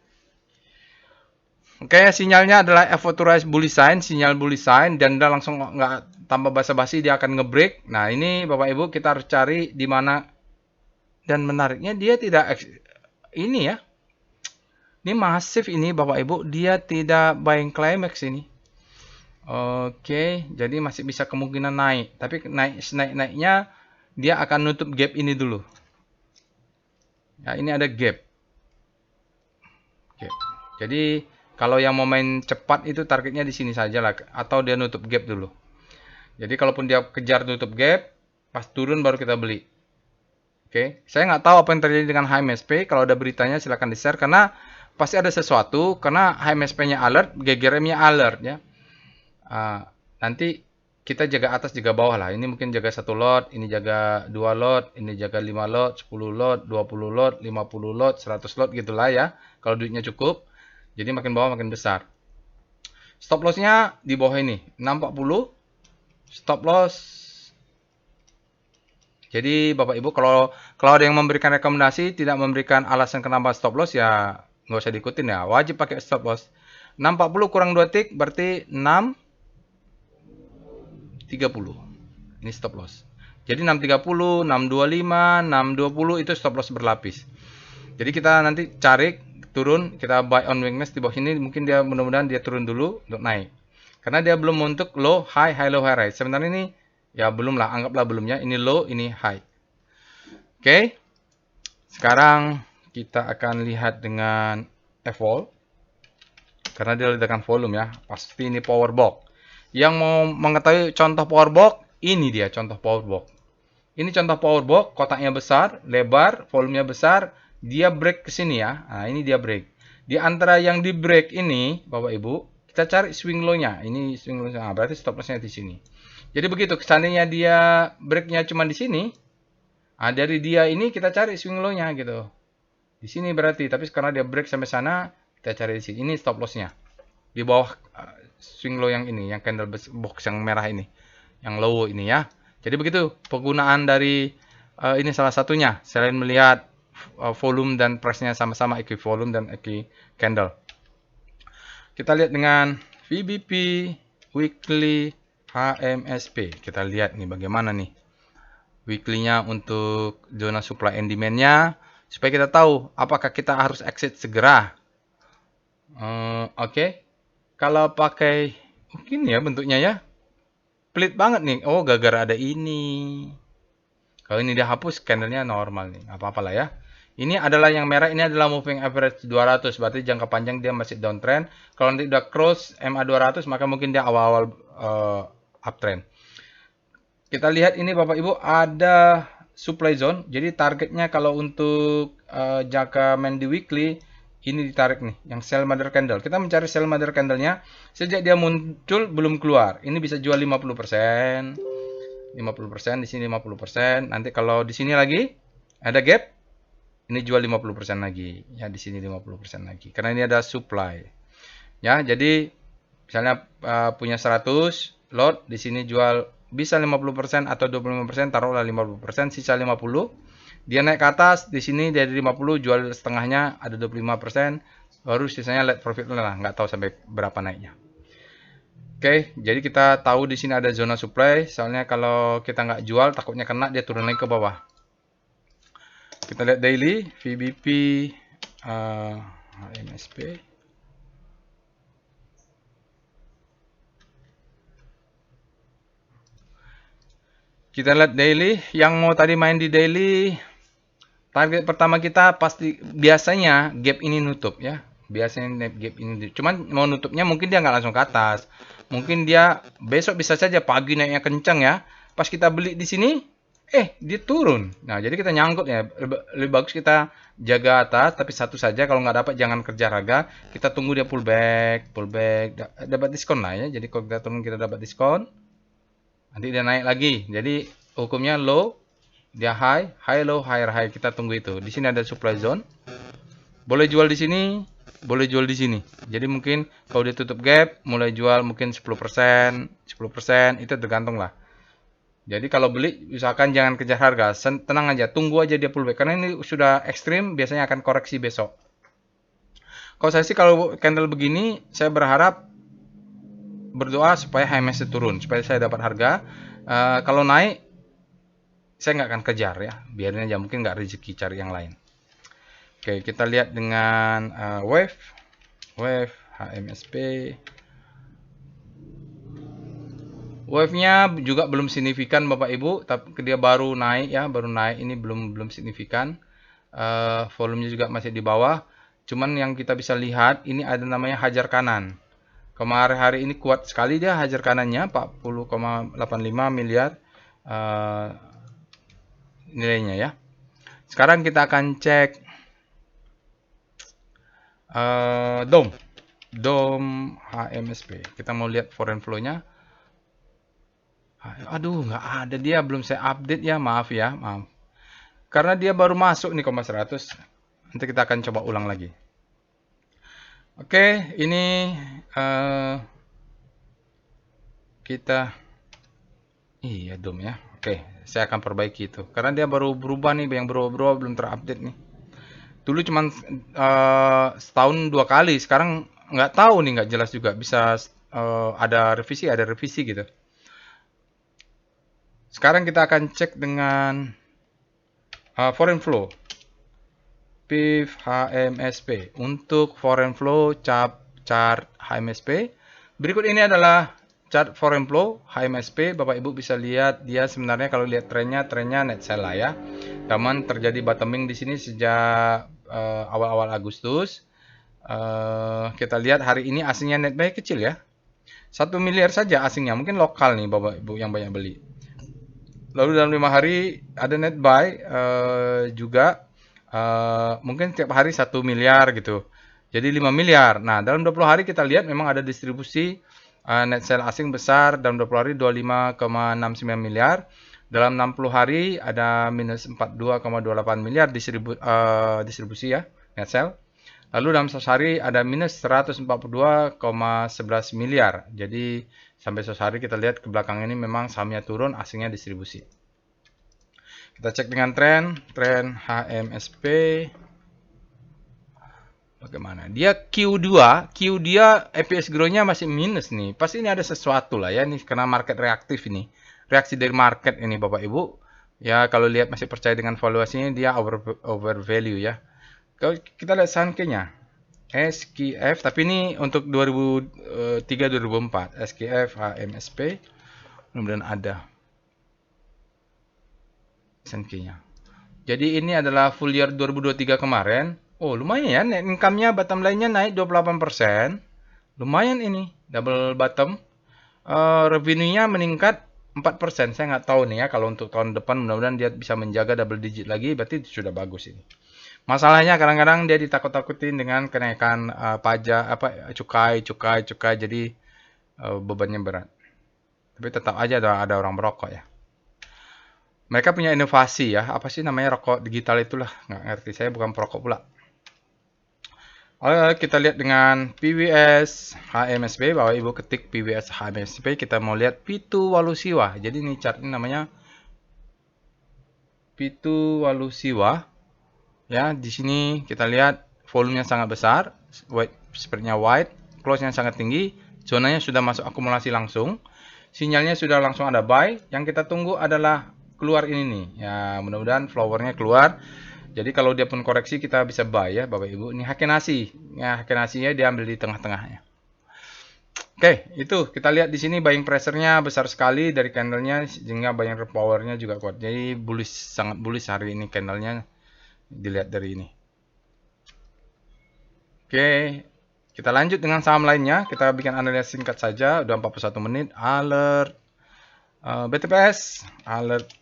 Speaker 1: Oke, sinyalnya adalah authorized bullish sign, sinyal bullish sign, dan dia langsung nggak tambah basa-basi, dia akan ngebreak. Nah, ini Bapak Ibu kita harus cari di mana, dan menariknya dia tidak ini ya. Ini masif ini Bapak Ibu, dia tidak buying climax ini. Oke, jadi masih bisa kemungkinan naik, tapi naiknya dia akan nutup gap ini dulu. Ya, ini ada gap. Oke. Jadi kalau yang mau main cepat itu targetnya di sini saja lah, atau dia nutup gap dulu. Jadi kalaupun dia kejar nutup gap, pas turun baru kita beli. Oke, saya nggak tahu apa yang terjadi dengan HMSP. Kalau ada beritanya silahkan di-share, karena pasti ada sesuatu. Karena HMSP-nya alert, GGRM-nya alert ya. Nanti kita jaga atas, jaga bawah lah. Ini mungkin jaga 1 lot, ini jaga 2 lot, ini jaga 5 lot, 10 lot, 20 lot, 50 lot, 100 lot gitulah ya. Kalau duitnya cukup. Jadi makin bawah makin besar. Stop loss-nya di bawah ini, 640. Stop loss. Jadi Bapak Ibu kalau ada yang memberikan rekomendasi tidak memberikan alasan kenapa stop loss, ya nggak usah diikutin ya. Wajib pakai stop loss. 640 kurang 2 tick berarti 630. Ini stop loss. Jadi 630, 625, 620 itu stop loss berlapis. Jadi kita nanti cari turun, kita buy on weakness di bawah ini, mungkin dia mudah-mudahan dia turun dulu untuk naik. Karena dia belum untuk low, high, low, high. Sebenarnya ini ya belum lah, anggaplah belumnya. Ini low, ini high. Oke. Sekarang kita akan lihat dengan evol. Karena dia ledakan volume ya. Pasti ini power box. Yang mau mengetahui contoh power box, ini dia contoh power box. Ini contoh power box, kotaknya besar, lebar, volumenya besar. Dia break ke sini ya. Nah, ini dia break. Di antara yang di break ini, Bapak Ibu, kita cari swing low-nya. Ini swing low-nya. Nah, berarti stop loss-nya di sini. Jadi begitu, seandainya dia break-nya cuma di sini, Nah, dari dia ini kita cari swing low-nya gitu. Di sini berarti, tapi karena dia break sampai sana, kita cari di sini. Ini stop loss-nya. Di bawah swing low yang ini, yang candle box yang merah ini. Yang low ini ya. Jadi begitu penggunaan dari ini salah satunya. Selain melihat volume dan price-nya sama-sama equi volume dan equi candle. Kita lihat dengan VBP, weekly, HMSP. Kita lihat nih bagaimana nih weekly-nya untuk zona supply and demand-nya. Supaya kita tahu apakah kita harus exit segera. Oke. Kalau pakai mungkin ya bentuknya ya. Pelit banget nih. Oh, gara-gara ada ini. Kalau ini dia hapus, candlenya normal nih. Nggak apa-apa lah ya. Ini adalah yang merah, ini adalah moving average 200. Berarti jangka panjang dia masih downtrend. Kalau nanti udah cross MA 200, maka mungkin dia awal-awal uptrend. Kita lihat ini Bapak Ibu, ada supply zone. Jadi targetnya kalau untuk jangka main di weekly, ini ditarik nih, yang sell mother candle. Kita mencari sell mother candle-nya. Sejak dia muncul, belum keluar. Ini bisa jual 50%. 50%, di sini 50%. Nanti kalau di sini lagi, ada gap. Ini jual 50% lagi. Ya, di sini 50% lagi. Karena ini ada supply. Ya, jadi misalnya punya 100 lot, di sini jual bisa 50% atau 25%, taruhlah 50%, sisa 50. Dia naik ke atas, di sini dari 50 jual setengahnya, ada 25%, baru sisanya let profit lah, nggak tahu sampai berapa naiknya. Oke, jadi kita tahu di sini ada zona supply, soalnya kalau kita nggak jual, takutnya kena, dia turun lagi ke bawah. Kita lihat daily, VBP, HMSP. Kita lihat daily, yang mau tadi main di daily, target pertama kita pasti biasanya gap ini nutup ya. Biasanya gap ini, cuman mau nutupnya mungkin dia nggak langsung ke atas. Mungkin dia besok bisa saja pagi naiknya kencang ya. Pas kita beli di sini, dia turun. Nah, jadi kita nyangkut ya. Lebih bagus kita jaga atas, tapi satu saja kalau nggak dapat jangan kerja harga. Kita tunggu dia pullback, dapat diskon lah ya. Jadi kalau kita turun kita dapat diskon. Nanti dia naik lagi. Jadi hukumnya low, dia high, low, higher, high. Kita tunggu itu. Di sini ada supply zone. Boleh jual di sini, boleh jual di sini. Jadi mungkin kalau dia tutup gap, mulai jual mungkin 10%, 10%, itu tergantung lah. Jadi kalau beli, usahakan jangan kejar harga. Tenang aja, tunggu aja dia pullback. Karena ini sudah ekstrim, biasanya akan koreksi besok. Kalau saya sih kalau candle begini, saya berharap berdoa supaya HMS turun, supaya saya dapat harga. Kalau naik, saya nggak akan kejar ya. Biarin aja, mungkin nggak rezeki cari yang lain. Oke, kita lihat dengan wave HMSP. Wave-nya juga belum signifikan Bapak Ibu, tapi dia baru naik ya, ini belum signifikan. Volumenya juga masih di bawah. Cuman yang kita bisa lihat ini ada namanya hajar kanan. Kemarin hari ini kuat sekali dia hajar kanannya 40,85 miliar nilainya ya. Sekarang kita akan cek DOM HMSP. Kita mau lihat foreign flow-nya. Aduh, nggak ada dia, belum saya update ya, maaf ya, maaf. Karena dia baru masuk nih 100. Nanti kita akan coba ulang lagi. Oke, ini kita iya DOM ya. Oke, saya akan perbaiki itu. Karena dia baru berubah nih, yang berubah belum terupdate nih. Dulu cuman setahun 2 kali, sekarang nggak tahu nih, nggak jelas juga. Bisa ada revisi gitu. Sekarang kita akan cek dengan foreign flow. PIV HMSP. Untuk foreign flow chart HMSP. Berikut ini adalah chart foreign flow HMSP. Bapak Ibu bisa lihat dia sebenarnya kalau lihat trennya net sell lah ya. Namun terjadi bottoming di sini sejak awal-awal Agustus. Kita lihat hari ini asingnya net buy kecil ya. 1 miliar saja asingnya. Mungkin lokal nih Bapak Ibu yang banyak beli. Lalu dalam 5 hari ada net buy juga mungkin tiap hari 1 miliar gitu. Jadi 5 miliar. Nah, dalam 20 hari kita lihat memang ada distribusi net sell asing besar dalam 20 hari 25,69 miliar. Dalam 60 hari ada minus 42,28 miliar distribusi ya, net sell. Lalu dalam 100 hari ada minus 142,11 miliar. Jadi sampai 100 hari kita lihat ke belakang ini memang sahamnya turun, asingnya distribusi. Kita cek dengan tren HMSP. Bagaimana? Dia Q2 dia EPS grow-nya masih minus nih. Pasti ini ada sesuatu lah ya, ini karena market reaktif ini. Reaksi dari market ini Bapak Ibu. Ya kalau lihat masih percaya dengan valuasinya, dia over value ya. Kalau kita lihat Sankey-nya. SKF, tapi ini untuk 2003-2004. SKF HMSP. Kemudian ada Sankey-nya. Jadi ini adalah full year 2023 kemarin. Oh, lumayan ya. Net income-nya, bottom line-nya naik 28%. Lumayan ini. Double bottom. Revenue-nya meningkat 4%. Saya nggak tahu nih ya. Kalau untuk tahun depan, mudah-mudahan dia bisa menjaga double digit lagi. Berarti sudah bagus ini. Masalahnya kadang-kadang dia ditakut-takutin dengan kenaikan pajak, cukai. Jadi bebannya berat. Tapi tetap aja ada orang merokok ya. Mereka punya inovasi ya. Apa sih namanya rokok digital itulah. Nggak ngerti. Saya bukan perokok pula. Kita lihat dengan PWS HMSP. Bapak Ibu ketik PWS HMSP. Kita mau lihat Pitu Walusiwa. Jadi ini chart ini namanya Pitu Walusiwa. Ya, di sini kita lihat volumenya sangat besar. White, spreadnya white. Close-nya sangat tinggi. Zonanya sudah masuk akumulasi langsung. Sinyalnya sudah langsung ada buy. Yang kita tunggu adalah keluar ini nih. Ya, mudah-mudahan flowernya keluar. Jadi kalau dia pun koreksi kita bisa buy ya Bapak Ibu. Ini Hakenasi. Ya, Hakenasinya diambil di tengah-tengahnya. Oke, itu kita lihat di sini buying pressure-nya besar sekali dari candle-nya sehingga buying power-nya juga kuat. Jadi bullish, sangat bullish hari ini candle-nya dilihat dari ini. Oke, kita lanjut dengan saham lainnya. Kita bikin analisis singkat saja, udah 41 menit. Alert BTPS, alert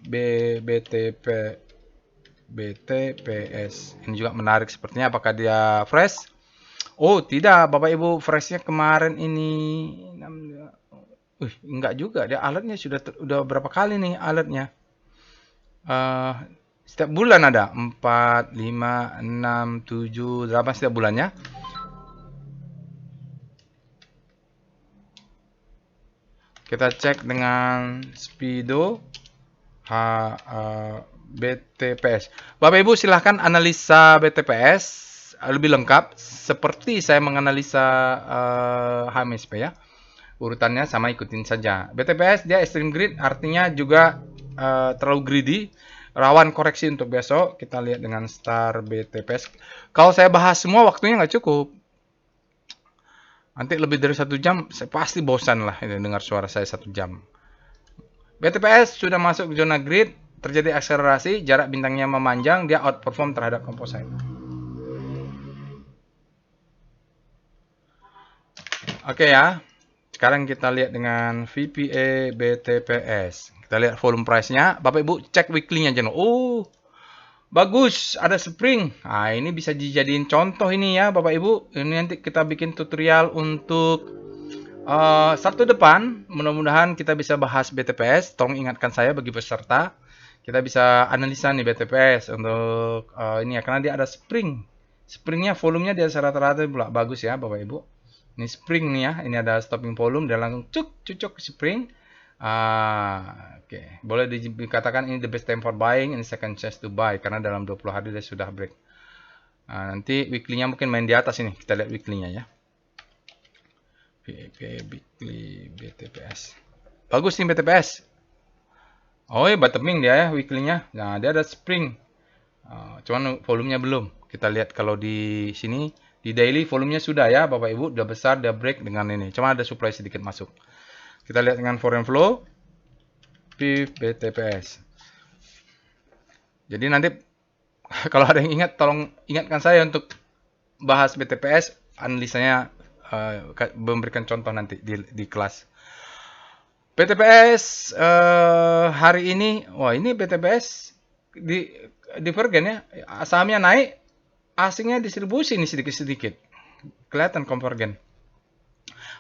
Speaker 1: BTPS. Ini juga menarik sepertinya. Apakah dia fresh? Oh, tidak, Bapak Ibu, freshnya kemarin ini enggak juga. Dia alertnya sudah berapa kali nih alertnya? Setiap bulan ada 4, 5, 6, 7, 8 setiap bulannya. Kita cek dengan Speedo BTPS. Bapak Ibu silahkan analisa BTPS lebih lengkap seperti saya menganalisa HMSP ya. Urutannya sama, ikutin saja. BTPS dia extreme greed, artinya juga terlalu greedy, rawan koreksi untuk besok. Kita lihat dengan star BTPS. Kalau saya bahas semua waktunya nggak cukup. Nanti lebih dari 1 jam, saya pasti bosan lah ini dengar suara saya 1 jam. BTPS sudah masuk ke zona grid, terjadi akselerasi, jarak bintangnya memanjang, dia outperform terhadap composite. Oke ya, sekarang kita lihat dengan VPA BTPS. Kita lihat volume price-nya. Bapak Ibu cek weekly-nya aja. Oh, bagus, ada spring. Nah, ini bisa dijadiin contoh ini ya Bapak Ibu. Ini nanti kita bikin tutorial untuk Sabtu depan. Mudah-mudahan kita bisa bahas BTPS. Tolong ingatkan saya bagi peserta. Kita bisa analisa nih BTPS untuk ini ya, karena dia ada spring. Springnya volumenya di atas rata-rata pula bagus ya Bapak Ibu. Ini spring nih ya. Ini ada stopping volume, dia langsung cucuk spring. Oke. Boleh dikatakan ini the best time for buying, ini second chance to buy karena dalam 20 hari dia sudah break. Nanti weekly-nya mungkin main di atas ini. Kita lihat weekly-nya ya. Weekly BTPS. Bagus nih BTPS. Oh ya, bottoming dia ya weekly-nya. Nah, dia ada spring. Cuman volumenya belum. Kita lihat kalau di sini di daily volumenya sudah ya Bapak Ibu, udah besar, udah break dengan ini. Cuma ada supply sedikit masuk. Kita lihat dengan foreign flow PIF BTPS. Jadi nanti kalau ada yang ingat, tolong ingatkan saya untuk bahas BTPS, analisanya memberikan contoh nanti di kelas. BTPS hari ini, wah ini BTPS divergen ya, sahamnya naik, asingnya distribusi ini sedikit-sedikit, kelihatan konvergen.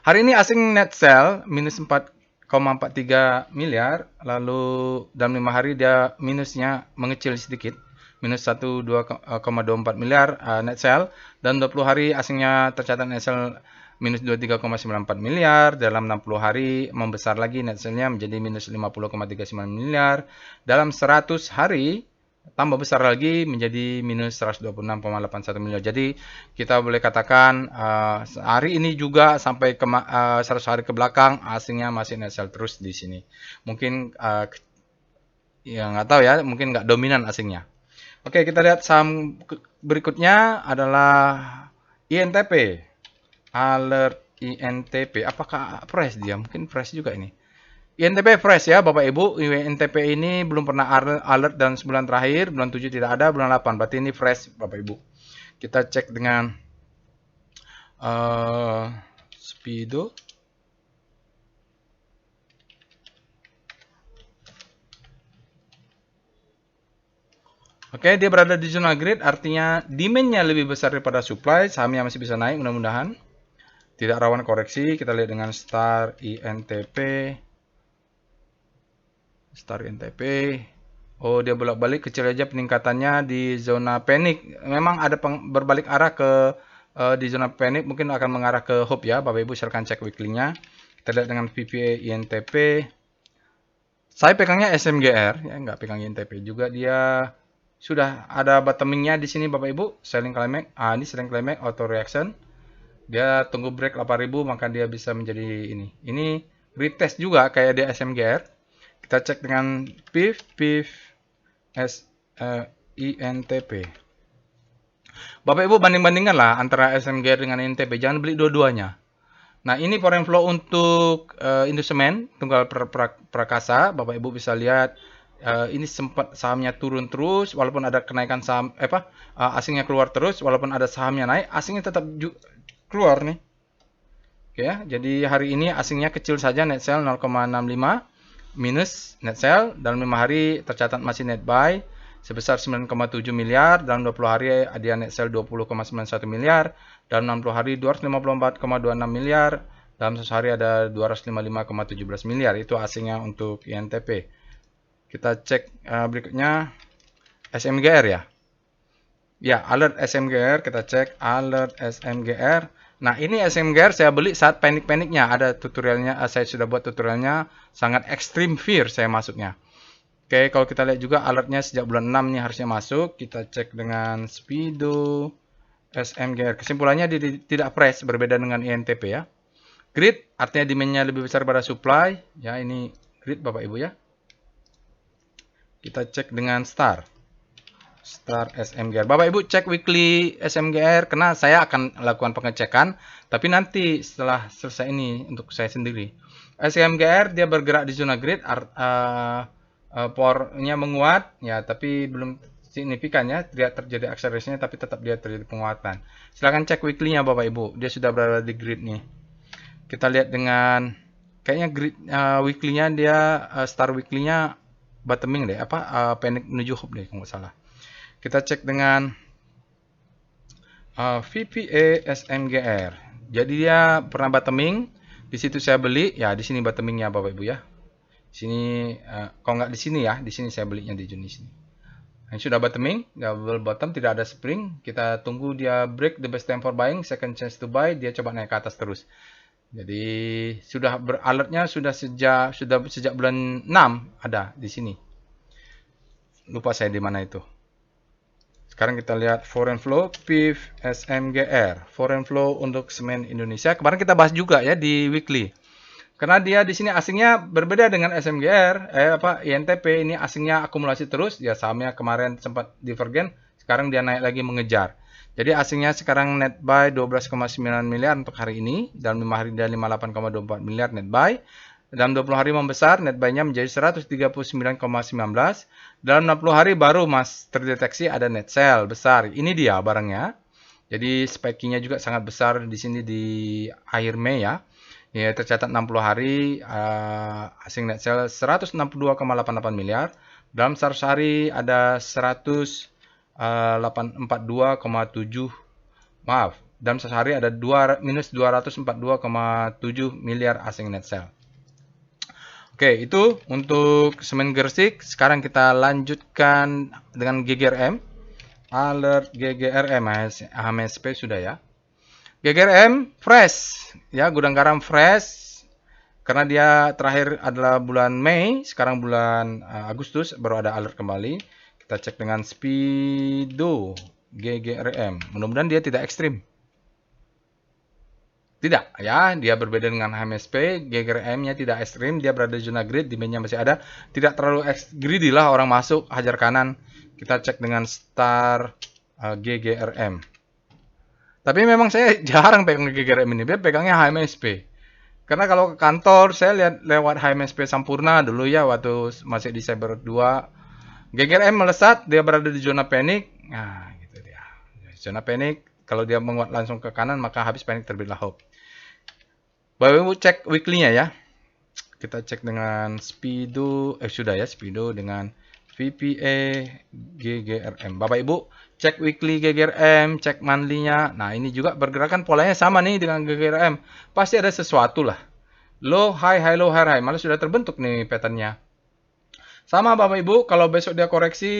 Speaker 1: Hari ini asing net sell minus 4 1,43 miliar, lalu dalam 5 hari dia minusnya mengecil sedikit, minus 2,24 miliar net sale, dan 20 hari asingnya tercatat net sale minus 23,94 miliar, dalam 60 hari membesar lagi net sale-nya menjadi minus 50,39 miliar, dalam 100 hari tambah besar lagi menjadi minus 126,81 miliar. Jadi kita boleh katakan hari ini juga sampai ke 100 hari ke belakang asingnya masih net sell terus di sini. Mungkin ya nggak tahu ya, mungkin nggak dominan asingnya. Oke, kita lihat saham berikutnya adalah INTP. Alert INTP. Apakah fresh dia? Mungkin fresh juga ini. INTP fresh ya Bapak Ibu. INTP ini belum pernah alert dalam sebulan terakhir. Bulan 7 tidak ada, bulan 8. Berarti ini fresh Bapak Ibu. Kita cek dengan Speedo. Oke, dia berada di zona grid, artinya demand-nya lebih besar daripada supply. Sahamnya masih bisa naik mudah-mudahan. Tidak rawan koreksi. Kita lihat dengan Star INTP. Star INTP. Oh, dia bolak-balik kecil aja peningkatannya di zona panic. Memang ada berbalik arah ke di zona panic, mungkin akan mengarah ke hope ya. Bapak Ibu silahkan cek weekly-nya. Kita lihat dengan VPA INTP. Saya pegangnya SMGR ya, nggak pegang INTP juga. Dia sudah ada bottoming-nya di sini Bapak Ibu. Selling climax. Ini selling climax auto reaction. Dia tunggu break 8000 maka dia bisa menjadi ini. Ini retest juga kayak di SMGR. Kita cek dengan PIF INTP. Bapak Ibu banding-bandingkan lah antara SMGR dengan INTP. Jangan beli dua-duanya. Nah ini foreign flow untuk Indosemen Tunggal Prakasa. Bapak Ibu bisa lihat ini sempat sahamnya turun terus. Walaupun ada kenaikan saham asingnya keluar terus. Walaupun ada sahamnya naik, asingnya tetap keluar nih. Oke ya. Jadi hari ini asingnya kecil saja, net sell 0,65. Minus net sell dalam 5 hari tercatat masih net buy sebesar 9,7 miliar, dalam 20 hari dia net sell 20,91 miliar, dalam 60 hari 254,26 miliar, dalam 1 hari ada 255,17 miliar. Itu asingnya untuk INTP. Kita cek berikutnya SMGR ya. Ya, alert SMGR, kita cek alert SMGR. Nah, ini SMGR saya beli saat panik-paniknya. Ada tutorialnya, saya sudah buat tutorialnya. Sangat extreme fear saya masuknya. Oke, kalau kita lihat juga alertnya sejak bulan 6 nih harusnya masuk. Kita cek dengan Speedo SMGR. Kesimpulannya tidak fresh, berbeda dengan INTP ya. Grid, artinya demand-nya lebih besar pada supply. Ya, ini grid Bapak Ibu ya. Kita cek dengan Star SMGR. Bapak Ibu cek weekly SMGR karena saya akan lakukan pengecekan, tapi nanti setelah selesai ini untuk saya sendiri. SMGR dia bergerak di zona grid, powernya menguat ya, tapi belum signifikan ya, tidak terjadi acceleration-nya, tapi tetap dia terjadi penguatan. Silahkan cek weekly-nya Bapak Ibu, dia sudah berada di grid nih. Kita lihat dengan kayaknya grid weekly-nya dia Star weekly-nya bottoming deh, panic menuju hope deh kalau nggak salah. Kita cek dengan VPA SMGR. Jadi dia pernah bottoming. Di situ saya beli. Ya, di sini bottomingnya Bapak Ibu ya. Sini, kalau nggak di sini ya, di sini saya belinya di Juni sini. Ini sudah bottoming, double bottom, tidak ada spring. Kita tunggu dia break the best time for buying, second chance to buy. Dia coba naik ke atas terus. Jadi sudah beralertnya sudah sejak bulan 6 ada di sini. Lupa saya di mana itu. Sekarang kita lihat foreign flow PIF SMGR. Foreign flow untuk semen Indonesia. Kemarin kita bahas juga ya di weekly. Karena dia di sini asingnya berbeda dengan SMGR, INTP ini asingnya akumulasi terus. Ya sahamnya kemarin sempat divergen, sekarang dia naik lagi mengejar. Jadi asingnya sekarang net buy 12,9 miliar untuk hari ini. Dalam 5 hari dia 58,24 miliar net buy. Dalam 20 hari membesar, net buy-nya menjadi 139,19. Dalam 60 hari baru terdeteksi ada net sell besar. Ini dia barangnya. Jadi spiking-nya juga sangat besar di sini di akhir Mei ya. Ya tercatat 60 hari asing net sell 162,88 miliar. Dalam 100 hari ada 142,7. Maaf, dalam 1 hari ada minus 242,7 miliar asing net sell. Oke, itu untuk semen Gersik. Sekarang kita lanjutkan dengan GGRM. Alert GGRM, HMSP sudah ya. GGRM fresh, ya, gudang garam fresh. Karena dia terakhir adalah bulan Mei, sekarang bulan Agustus baru ada alert kembali. Kita cek dengan Speedo GGRM. Mudah-mudahan dia tidak ekstrim. Tidak, ya, dia berbeda dengan HMSP, GGRM-nya tidak ekstrim, dia berada di zona grid, demand-nya masih ada, tidak terlalu greedy lah orang masuk, hajar kanan. Kita cek dengan star GGRM. Tapi memang saya jarang pegang GGRM ini, dia pegangnya HMSP. Karena kalau ke kantor, saya lihat lewat HMSP Sampurna dulu ya, waktu masih di Cyber 2. GGRM melesat, dia berada di zona panik. Nah, gitu dia. Zona panik, kalau dia menguat langsung ke kanan, maka habis panik terbitlah hope. Bapak Ibu cek weekly-nya ya. Kita cek dengan Speedo, sudah ya, Speedo dengan VPA GGRM. Bapak Ibu cek weekly GGRM, cek monthly-nya. Nah, ini juga pergerakan polanya sama nih dengan GGRM. Pasti ada sesuatu lah. Low, high, high, low, high, high. Malah sudah terbentuk nih pattern-nya. Sama Bapak Ibu, kalau besok dia koreksi,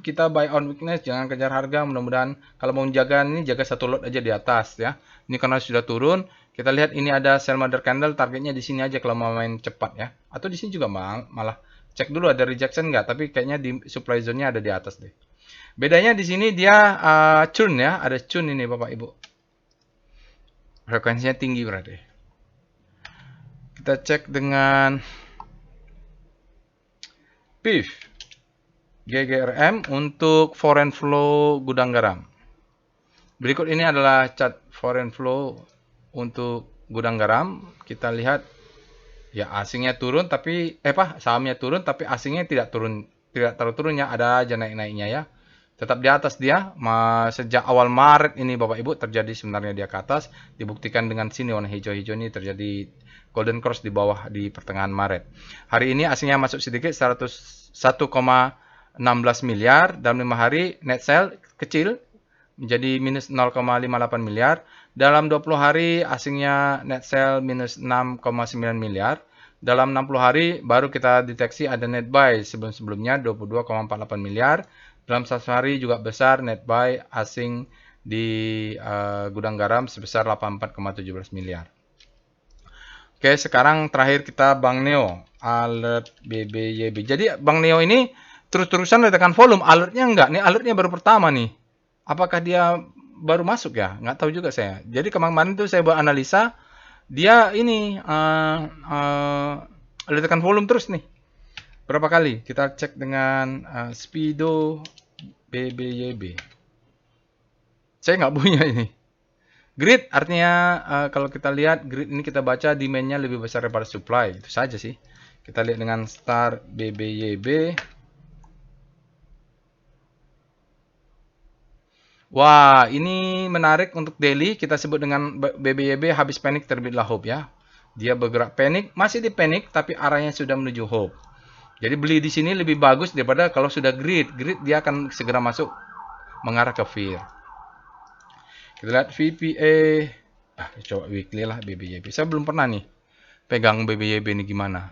Speaker 1: kita buy on weakness, jangan kejar harga. Mudah-mudahan kalau mau jaga ini, jaga satu lot aja di atas ya. Ini karena sudah turun, kita lihat ini ada sell mother candle, targetnya di sini aja kalau mau main cepat ya. Atau di sini juga malah cek dulu ada rejection nggak, tapi kayaknya di supply zone-nya ada di atas deh. Bedanya di sini dia churn ya, ada churn ini Bapak Ibu. Frekuensinya tinggi berarti. Kita cek dengan PIF GGRM untuk foreign flow gudang garam. Berikut ini adalah chart foreign flow untuk gudang garam. Kita lihat ya asingnya turun tapi sahamnya turun tapi asingnya tidak terlalu turunnya, ada aja naik-naiknya ya. Tetap di atas dia. Sejak awal Maret ini Bapak Ibu terjadi sebenarnya dia ke atas, dibuktikan dengan sini warna hijau-hijau ini terjadi golden cross di bawah di pertengahan Maret. Hari ini asingnya masuk sedikit 1,16 miliar dalam 5 hari, net sell kecil menjadi minus 0,58 miliar. Dalam 20 hari asingnya net sell minus 6,9 miliar. Dalam 60 hari baru kita deteksi ada net buy, sebelum-sebelumnya 22,48 miliar. Dalam 1 hari juga besar net buy asing di gudang garam sebesar 84,17 miliar. Oke, sekarang terakhir kita Bank Neo, alert BBYB. Jadi Bank Neo ini terus-terusan ledakan volume, alertnya enggak. Nih alertnya baru pertama nih. Apakah dia baru masuk ya? Nggak tahu juga saya. Jadi kemarin itu saya buat analisa, dia ini ledakan volume terus nih. Berapa kali? Kita cek dengan Speedo BBYB. Saya nggak punya ini. Grid artinya kalau kita lihat grid ini kita baca demand-nya lebih besar daripada supply. Itu saja sih. Kita lihat dengan star BBYB. Wah, ini menarik untuk daily. Kita sebut dengan BBYB habis panik terbitlah hope ya. Dia bergerak panik, masih di panik tapi arahnya sudah menuju hope. Jadi beli di sini lebih bagus daripada kalau sudah grid. Grid dia akan segera masuk mengarah ke fear. Kita lihat VPA. Coba weekly lah BBYB. Saya belum pernah nih pegang BBYB ini gimana.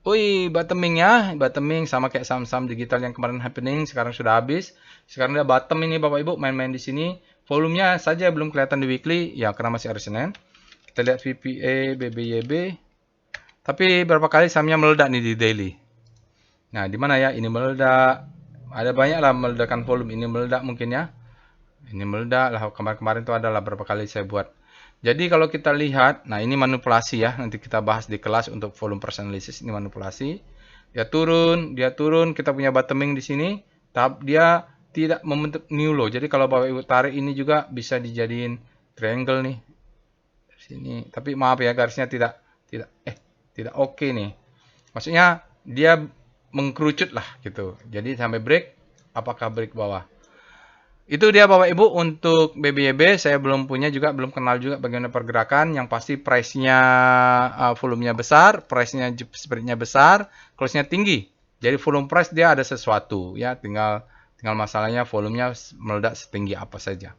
Speaker 1: Wih, bottoming sama kayak saham-saham digital yang kemarin happening, sekarang sudah habis. Sekarang udah bottom ini Bapak Ibu, main-main di sini. Volumenya saja belum kelihatan di weekly, ya karena masih hari Senin. Kita lihat VPA, BBYB. Tapi berapa kali sahamnya meledak nih di daily. Nah, di mana ya? Ini meledak. Ada banyak lah meledakan volume. Ini meledak mungkin ya. Ini meledak lah. Kemarin-kemarin itu adalah berapa kali saya buat. Jadi kalau kita lihat, nah ini manipulasi ya, nanti kita bahas di kelas untuk volume personalisis, ini manipulasi. Dia turun, kita punya bottoming di sini, tapi dia tidak membentuk new low. Jadi kalau Bapak Ibu tarik ini juga bisa dijadiin triangle nih. Di sini. Tapi maaf ya, garisnya tidak oke nih. Maksudnya dia mengkerucut lah gitu. Jadi sampai break, apakah break bawah? Itu dia Bapak Ibu untuk BBYB. Saya belum punya juga, belum kenal juga bagaimana pergerakan. Yang pasti price-nya volumenya besar, price-nya spread-nya besar, close-nya tinggi. Jadi volume price dia ada sesuatu ya, tinggal masalahnya volumenya meledak setinggi apa saja.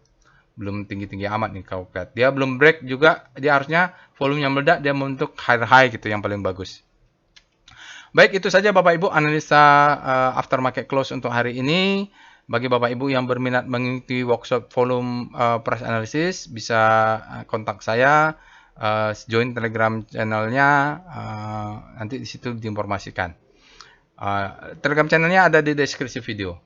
Speaker 1: belum tinggi-tinggi amat nih kalau lihat. Dia belum break juga, dia harusnya volumenya meledak, dia membentuk high gitu yang paling bagus. Baik, itu saja Bapak Ibu analisa aftermarket close untuk hari ini. Bagi Bapak Ibu yang berminat mengikuti workshop volume price analysis, bisa kontak saya, join Telegram channelnya, nanti di situ diinformasikan. Telegram channelnya ada di deskripsi video.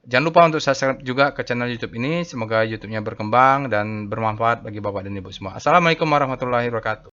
Speaker 1: Jangan lupa untuk subscribe juga ke channel YouTube ini. Semoga YouTube-nya berkembang dan bermanfaat bagi Bapak dan Ibu semua. Assalamualaikum warahmatullahi wabarakatuh.